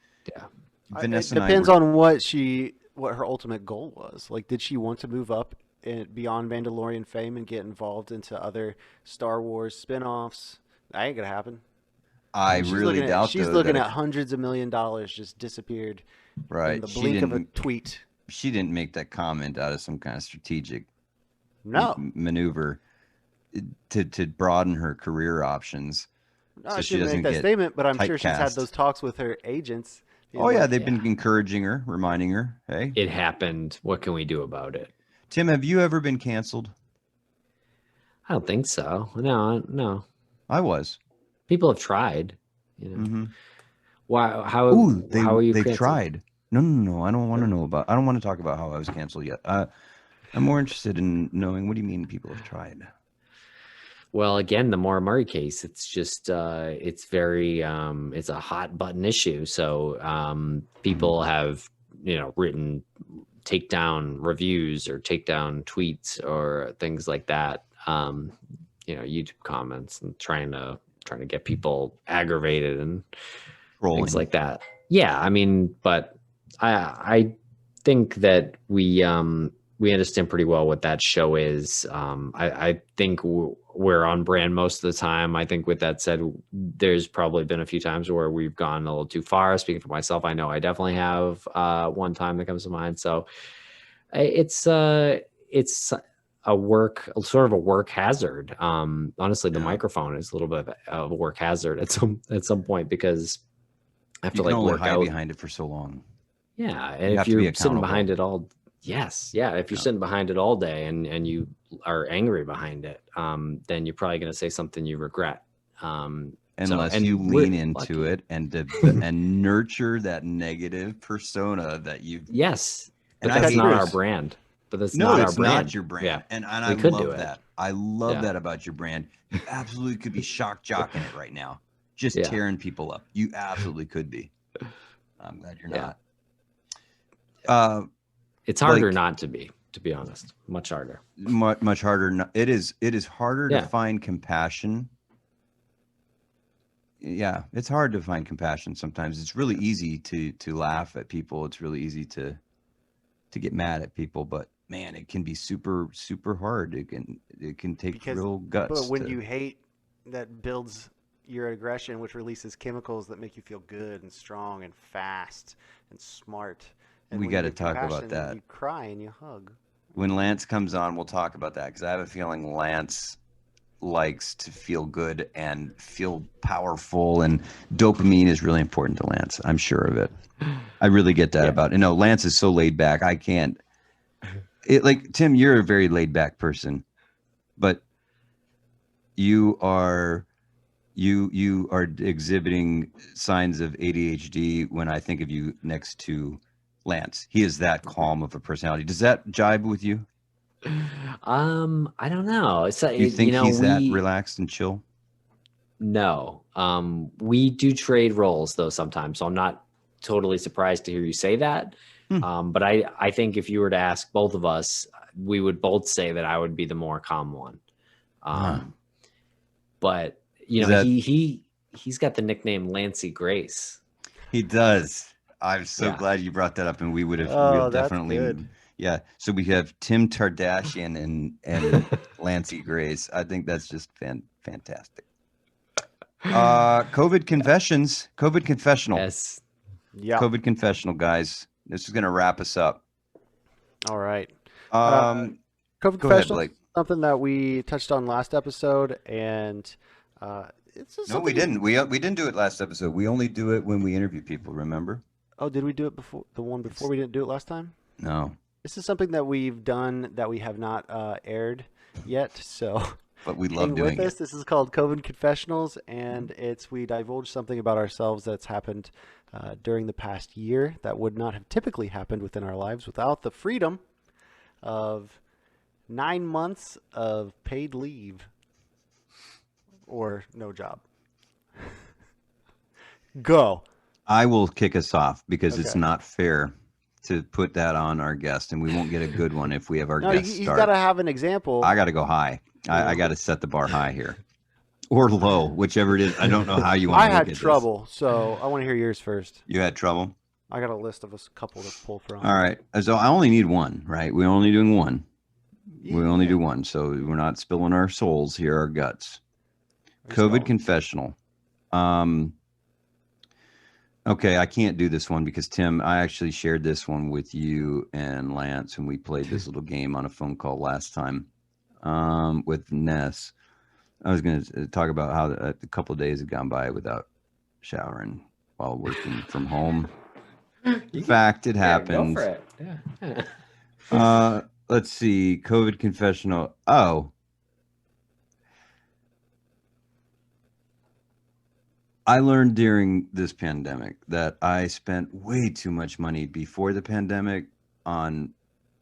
Vanessa. It depends on what her ultimate goal was. Did she want to move up beyond Mandalorian fame and get involved into other Star Wars spinoffs? That ain't going to happen. I really doubt she's though looking that at hundreds of $1 million just disappeared right. in the blink of a tweet. She didn't make that comment out of some kind of strategic maneuver to broaden her career options. No, so she didn't make that statement, but I'm sure she's had those talks with her agents. Oh yeah, they've been encouraging her, reminding her, hey, it happened. What can we do about it? Tim, have you ever been canceled? I don't think so. No. I was. People have tried. You know. Mm-hmm. Why? How are you? They've tried. No. I don't want to know about. I don't want to talk about how I was canceled yet. I'm more interested in knowing what do you mean people have tried. Well, again, the Maura Murray case, it's just it's very it's a hot button issue. So people have written takedown reviews or takedown tweets or things like that. YouTube comments and trying to get people aggravated and things like that. Yeah, I mean, but I think that we understand pretty well what that show is. I think we're on brand most of the time. I think with that said, there's probably been a few times where we've gone a little too far. Speaking for myself, I know I definitely have one time that comes to mind. So it's a work hazard. Honestly, the microphone is a little bit of a work hazard at some point because I have to only work hide out behind it for so long. Yeah, and if you're sitting behind it all. Yes. Yeah. If you're sitting behind it all day and you are angry behind it, then you're probably going to say something you regret. Unless you lean into it and nurture that negative persona that you. Yes. But that's not our brand. But that's not our brand. Not your brand. Yeah. And I love that. I love that about your brand. You absolutely could be shock jocking it right now. Just tearing people up. You absolutely could be. I'm glad you're not. It's harder not to be honest. Much harder. Much harder. It is harder to find compassion. Yeah, it's hard to find compassion sometimes. It's really easy to laugh at people. It's really easy to get mad at people, but man, it can be super, super hard. It can take real guts. But when you hate, that builds your aggression, which releases chemicals that make you feel good and strong and fast and smart. And we got to talk about that. You cry and you hug. When Lance comes on, we'll talk about that because I have a feeling Lance likes to feel good and feel powerful, and dopamine is really important to Lance. I'm sure of it. I really get that about it. No, Lance is so laid back. I can't. Tim, you're a very laid back person, but you are exhibiting signs of ADHD when I think of you next to Lance. He is that calm of a personality. Does that jibe with you? I don't know. You think he's that relaxed and chill? No. We do trade roles though sometimes, so I'm not totally surprised to hear you say that. But I think if you were to ask both of us, we would both say that I would be the more calm one. But he's got the nickname Lancy Grace. He does. I'm so glad you brought that up, and we would have definitely. Good. Yeah. So we have Tim Kardashian and Lancy Grace. I think that's just fantastic. COVID confessions. COVID confessional. Yes. Yeah. COVID confessional, guys. This is going to wrap us up. All right. COVID confessional. Something that we touched on last episode, and no, we didn't. We didn't do it last episode. We only do it when we interview people. Remember? Oh, did we do it before? The one before we didn't do it last time? No. This is something that we've done that we have not aired yet. So, but we love doing it. This is called COVID Confessionals, and we divulge something about ourselves that's happened during the past year that would not have typically happened within our lives without the freedom of 9 months of paid leave or no job. Go. I will kick us off because it's not fair to put that on our guest, and we won't get a good one if we have our guest start. You got to have an example. I got to go high. I got to set the bar high here, or low, whichever it is. I don't know how you want to look at this. I had trouble, so I want to hear yours first. You had trouble? I got a list of a couple to pull from. All right, so I only need one, right? We're only doing one. Yeah. We only do one, so we're not spilling our souls here, our guts. COVID confessional. Okay, I can't do this one because Tim, I actually shared this one with you and Lance, and we played this little game on a phone call last time with Ness. I was going to talk about how a couple of days have gone by without showering while working from home. In fact, it happened. Go for it. Yeah. Let's see. COVID confessional. Oh. I learned during this pandemic that I spent way too much money before the pandemic on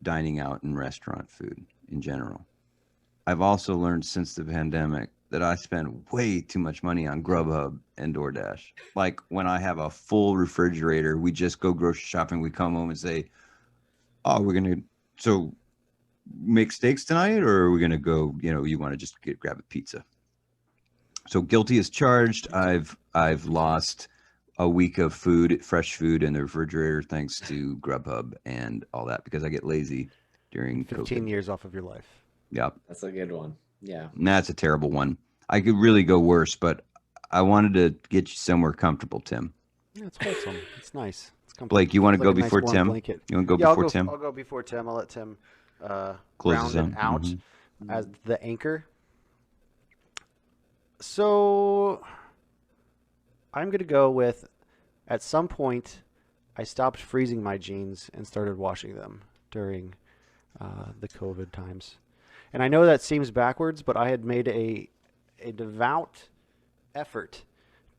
dining out and restaurant food in general. I've also learned since the pandemic that I spend way too much money on Grubhub and DoorDash. Like when I have a full refrigerator, we just go grocery shopping. We come home and say, "Oh, we're gonna make steaks tonight, or are we gonna go? You want to just grab a pizza?" So guilty as charged. I've lost a week of food, fresh food in the refrigerator thanks to Grubhub and all that because I get lazy during 15 COVID. years off of your life. Yep. That's a good one. Yeah. And that's a terrible one. I could really go worse, but I wanted to get you somewhere comfortable, Tim. Yeah, it's wholesome. It's nice. It's comfortable. Blake, you want to go nice before warm Tim? blanket. You want to go Yeah, before Tim? I'll go before Tim. I'll let Tim Close round this it out Mm-hmm. as the anchor. So I'm going to go with, at some point, I stopped freezing my jeans and started washing them during the COVID times. And I know that seems backwards, but I had made a devout effort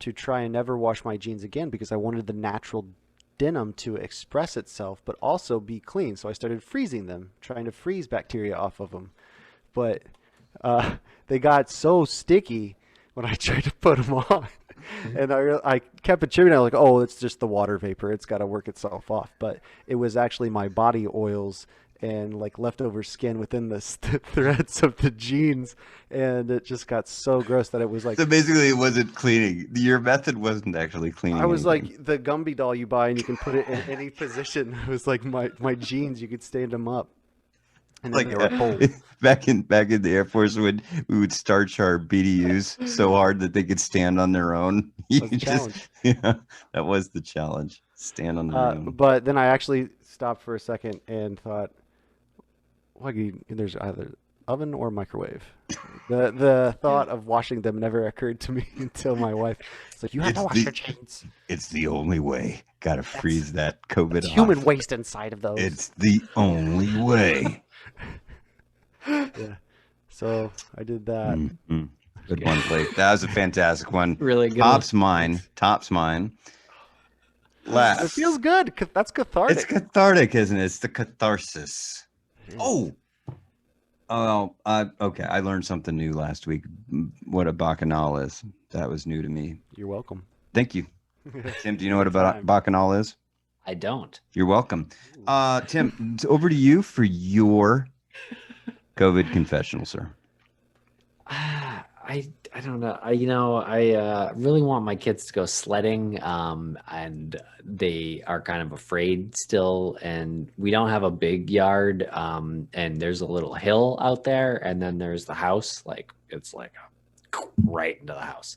to try and never wash my jeans again because I wanted the natural denim to express itself, but also be clean. So I started freezing them, trying to freeze bacteria off of them. But they got so sticky when I tried to put them on. And I kept attributing, I was like, oh, it's just the water vapor. It's got to work itself off. But it was actually my body oils and like leftover skin within the threads of the jeans. And it just got so gross that it was like. So basically it wasn't cleaning. Your method wasn't actually cleaning. I was anything. like the Gumby doll you buy and you can put it in any position. It was like my jeans, you could stand them up. And like they were cold. back in the Air Force, we would starch our BDUs so hard that they could stand on their own. That was the challenge. Stand on their own. But then I actually stopped for a second and thought, well, there's either oven or microwave. The thought of washing them never occurred to me until my wife. It's like, you have to wash your jeans. It's the only way. Got to freeze that COVID off. Human waste inside of those. It's the only way. Yeah. So I did that. Mm-hmm. Good one, Blake. That was a fantastic one. Really good. Tops mine. Last. It feels good. That's cathartic. It's cathartic, isn't it? It's the catharsis. Oh. Okay. I learned something new last week. What a bacchanal is. That was new to me. You're welcome. Thank you. Tim, do you know what a bacchanal is? I don't. You're welcome. Tim, it's over to you for your COVID confessional, sir. I don't know. I really want my kids to go sledding, and they are kind of afraid still. And we don't have a big yard, and there's a little hill out there, and then there's the house. Like it's like right into the house,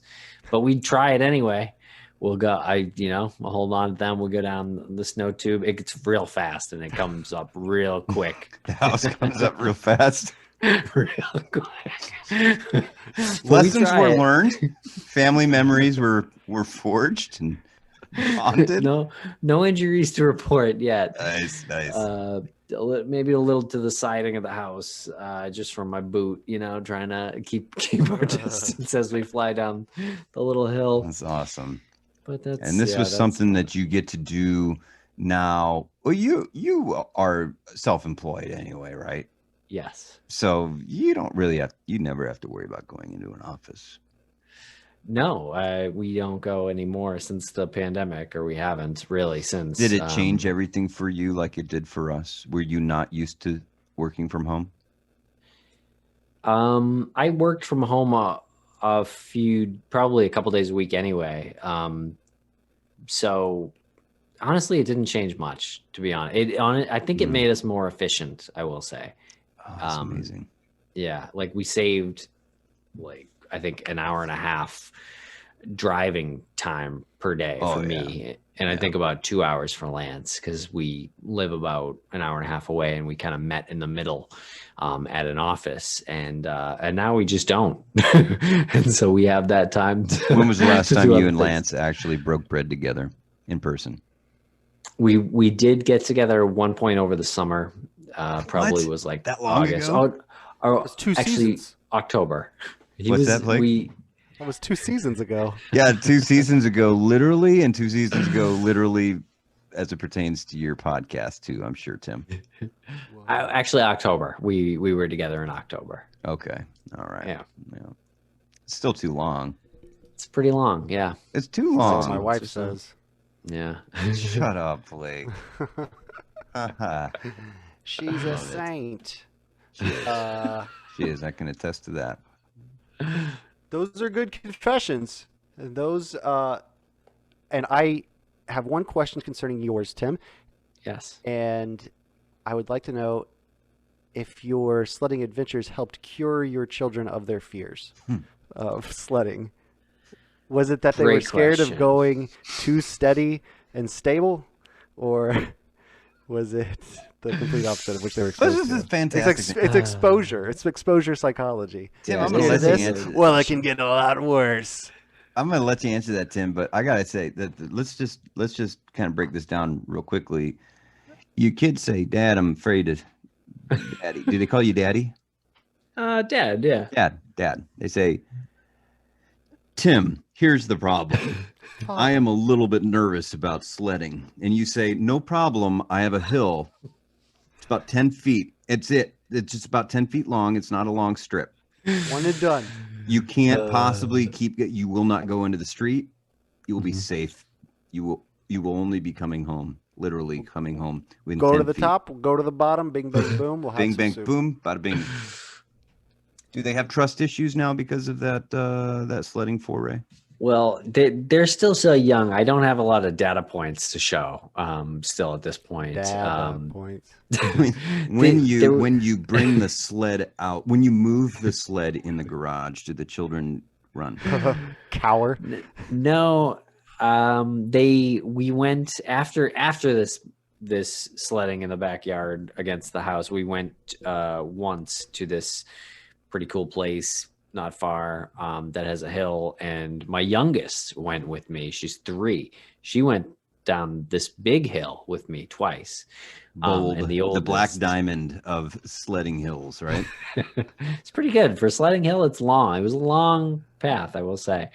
but we try it anyway. We'll go. We'll hold on to them. We'll go down the snow tube. It gets real fast, and it comes up real quick. The house comes up real fast. Real quick. Lessons were learned. Family memories were forged and bonded. No injuries to report yet. Nice. Maybe a little to the siding of the house, just from my boot. Trying to keep our distance as we fly down the little hill. That's awesome. But this was something that you get to do now. Well, you are self-employed anyway, right? Yes. So you never have to worry about going into an office. No, we don't go anymore since the pandemic, or we haven't really since. Did it change everything for you like it did for us? Were you not used to working from home? I worked from home probably a couple days a week anyway. So honestly, it didn't change much, to be honest. I think it made us more efficient, I will say. Oh, that's amazing. Yeah, like we saved, I think, an hour and a half driving time per day for me. And I think about 2 hours for Lance, because we live about an hour and a half away, and we kind of met in the middle at an office, and now we just don't. And so we have that time. When was the last time you and Lance actually broke bread together in person? We did get together one point over the summer. Probably was like that long August. ago? Oh, it was 2 seasons. October. What's that, Blake? That was 2 seasons ago. Yeah, 2 seasons ago, literally, and 2 seasons ago, literally, as it pertains to your podcast too. I'm sure, Tim. Actually, October. We were together in October. Okay, all right. Yeah. It's still too long. It's pretty long. Yeah, it's too long. That's what my wife says. Yeah. Shut up, Blake. She's a saint. She is. I can attest to that. Those are good confessions. And those, and I have one question concerning yours, Tim. Yes. And I would like to know if your sledding adventures helped cure your children of their fears of sledding. Was it that they were scared of going too steady and stable, or was it the complete opposite of which they were exposed This to? is fantastic. It's exposure. It's exposure psychology. Tim, I'm going to let you answer this. Well, it can get a lot worse. I'm going to let you answer that, Tim, but I got to say that let's just kind of break this down real quickly. You kids say, "Dad, I'm afraid of Daddy." Do they call you Daddy? Dad, yeah. Dad. They say, "Tim, here's the problem. I am a little bit nervous about sledding." And you say, "No problem. I have a hill. It's about 10 feet. It's just about 10 feet long. It's not a long strip. One and done. You can't possibly you will not go into the street. You will be safe. You will only be coming home, literally coming home. Go to the top, go to the bottom, bing, bang, boom. We'll have bing, some bang, soup. boom, bada bing." Do they have trust issues now because of that sledding foray? Well, they're still so young. I don't have a lot of data points to show still at this point. Points. When you bring the sled out, when you move the sled in the garage, do the children run? Cower. No, we went after this sledding in the backyard against the house. We went once to this pretty cool place not far that has a hill, and my youngest went with me. She's 3. She went down this big hill with me twice. And the black diamond of sledding hills, right? It's pretty good for sledding hill. It's long. It was a long path, I will say.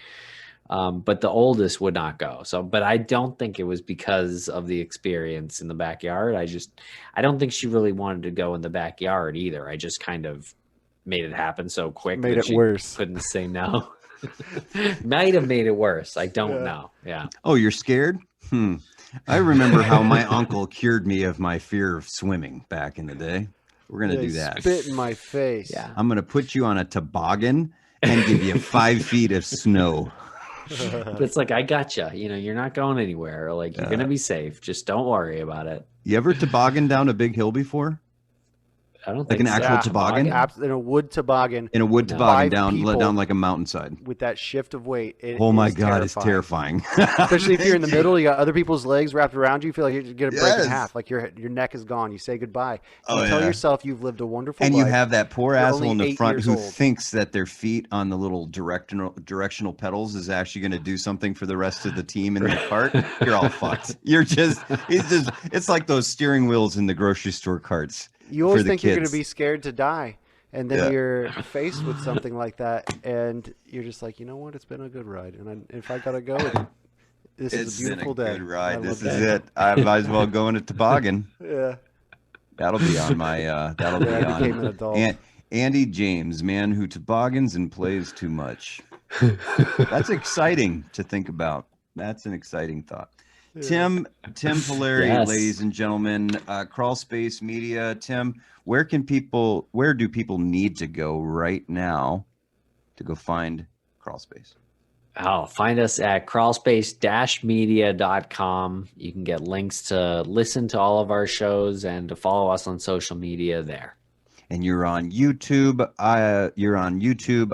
But the oldest would not go. But I don't think it was because of the experience in the backyard. I don't think she really wanted to go in the backyard either. I just kind of made it happen so quick. Made it worse. Couldn't say no. Might have made it worse. I don't know. Yeah. Oh, you're scared? I remember how my uncle cured me of my fear of swimming back in the day. We're going to do that. Spit in my face. Yeah. I'm going to put you on a toboggan and give you 5 feet of snow. But it's like, I gotcha. You're not going anywhere. Like, you're going to be safe. Just don't worry about it. You ever toboggan down a big hill before? I don't think like an actual toboggan? In a wood toboggan. In a wood toboggan down like a mountainside. With that shift of weight. Oh my God, it's terrifying. Especially if you're in the middle, you got other people's legs wrapped around you. You feel like you're going to break in half. Like your neck is gone. You say goodbye. You tell yourself you've lived a wonderful life. And you have that poor asshole in the front who thinks that their feet on the little directional pedals is actually going to do something for the rest of the team in the cart. You're all fucked. It's like those steering wheels in the grocery store carts. You always think you're going to be scared to die, and then you're faced with something like that, and you're just like, you know what? It's been a good ride, and if I gotta go, this is a beautiful day. Good ride. This is it. I might as well go in a toboggan. Yeah, that'll be on my. That'll be on. Became an adult. Andy James, man who toboggans and plays too much. That's exciting to think about. That's an exciting thought. Tim Pilleri, ladies and gentlemen, Crawl Space Media. Tim, where do people need to go right now to go find Crawl Space? Find us at crawlspace-media.com. You can get links to listen to all of our shows and to follow us on social media there. and you're on YouTube,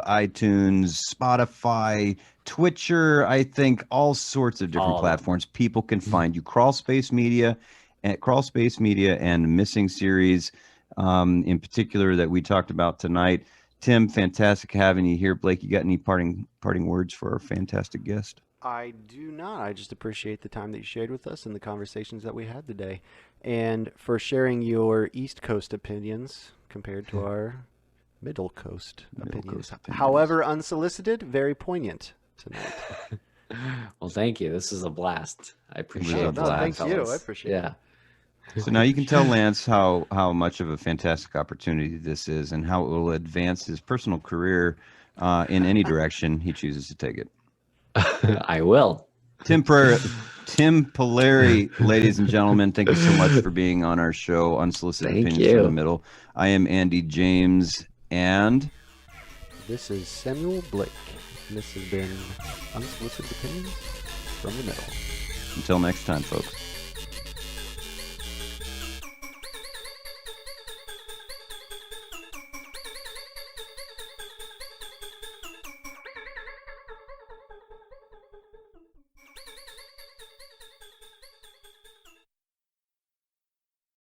iTunes, Spotify, Twitcher, I think all sorts of different platforms. People can find you. Crawl Space Media and Missing Series, in particular, that we talked about tonight. Tim, fantastic having you here. Blake, you got any parting words for our fantastic guest? I do not. I just appreciate the time that you shared with us and the conversations that we had today, and for sharing your East Coast opinions compared to our Middle Coast opinions. However unsolicited, very poignant tonight. Well, thank you. This is a blast. I appreciate it. Thank you. I appreciate it. So now you can tell Lance how much of a fantastic opportunity this is and how it will advance his personal career in any direction he chooses to take it. I will. Tim Pilleri, ladies and gentlemen, thank you so much for being on our show, Unsolicited Opinions from the Middle. I am Andy James, and this is Samuel Blake. This has been Unsolicited Opinions from the Middle. Until next time, folks.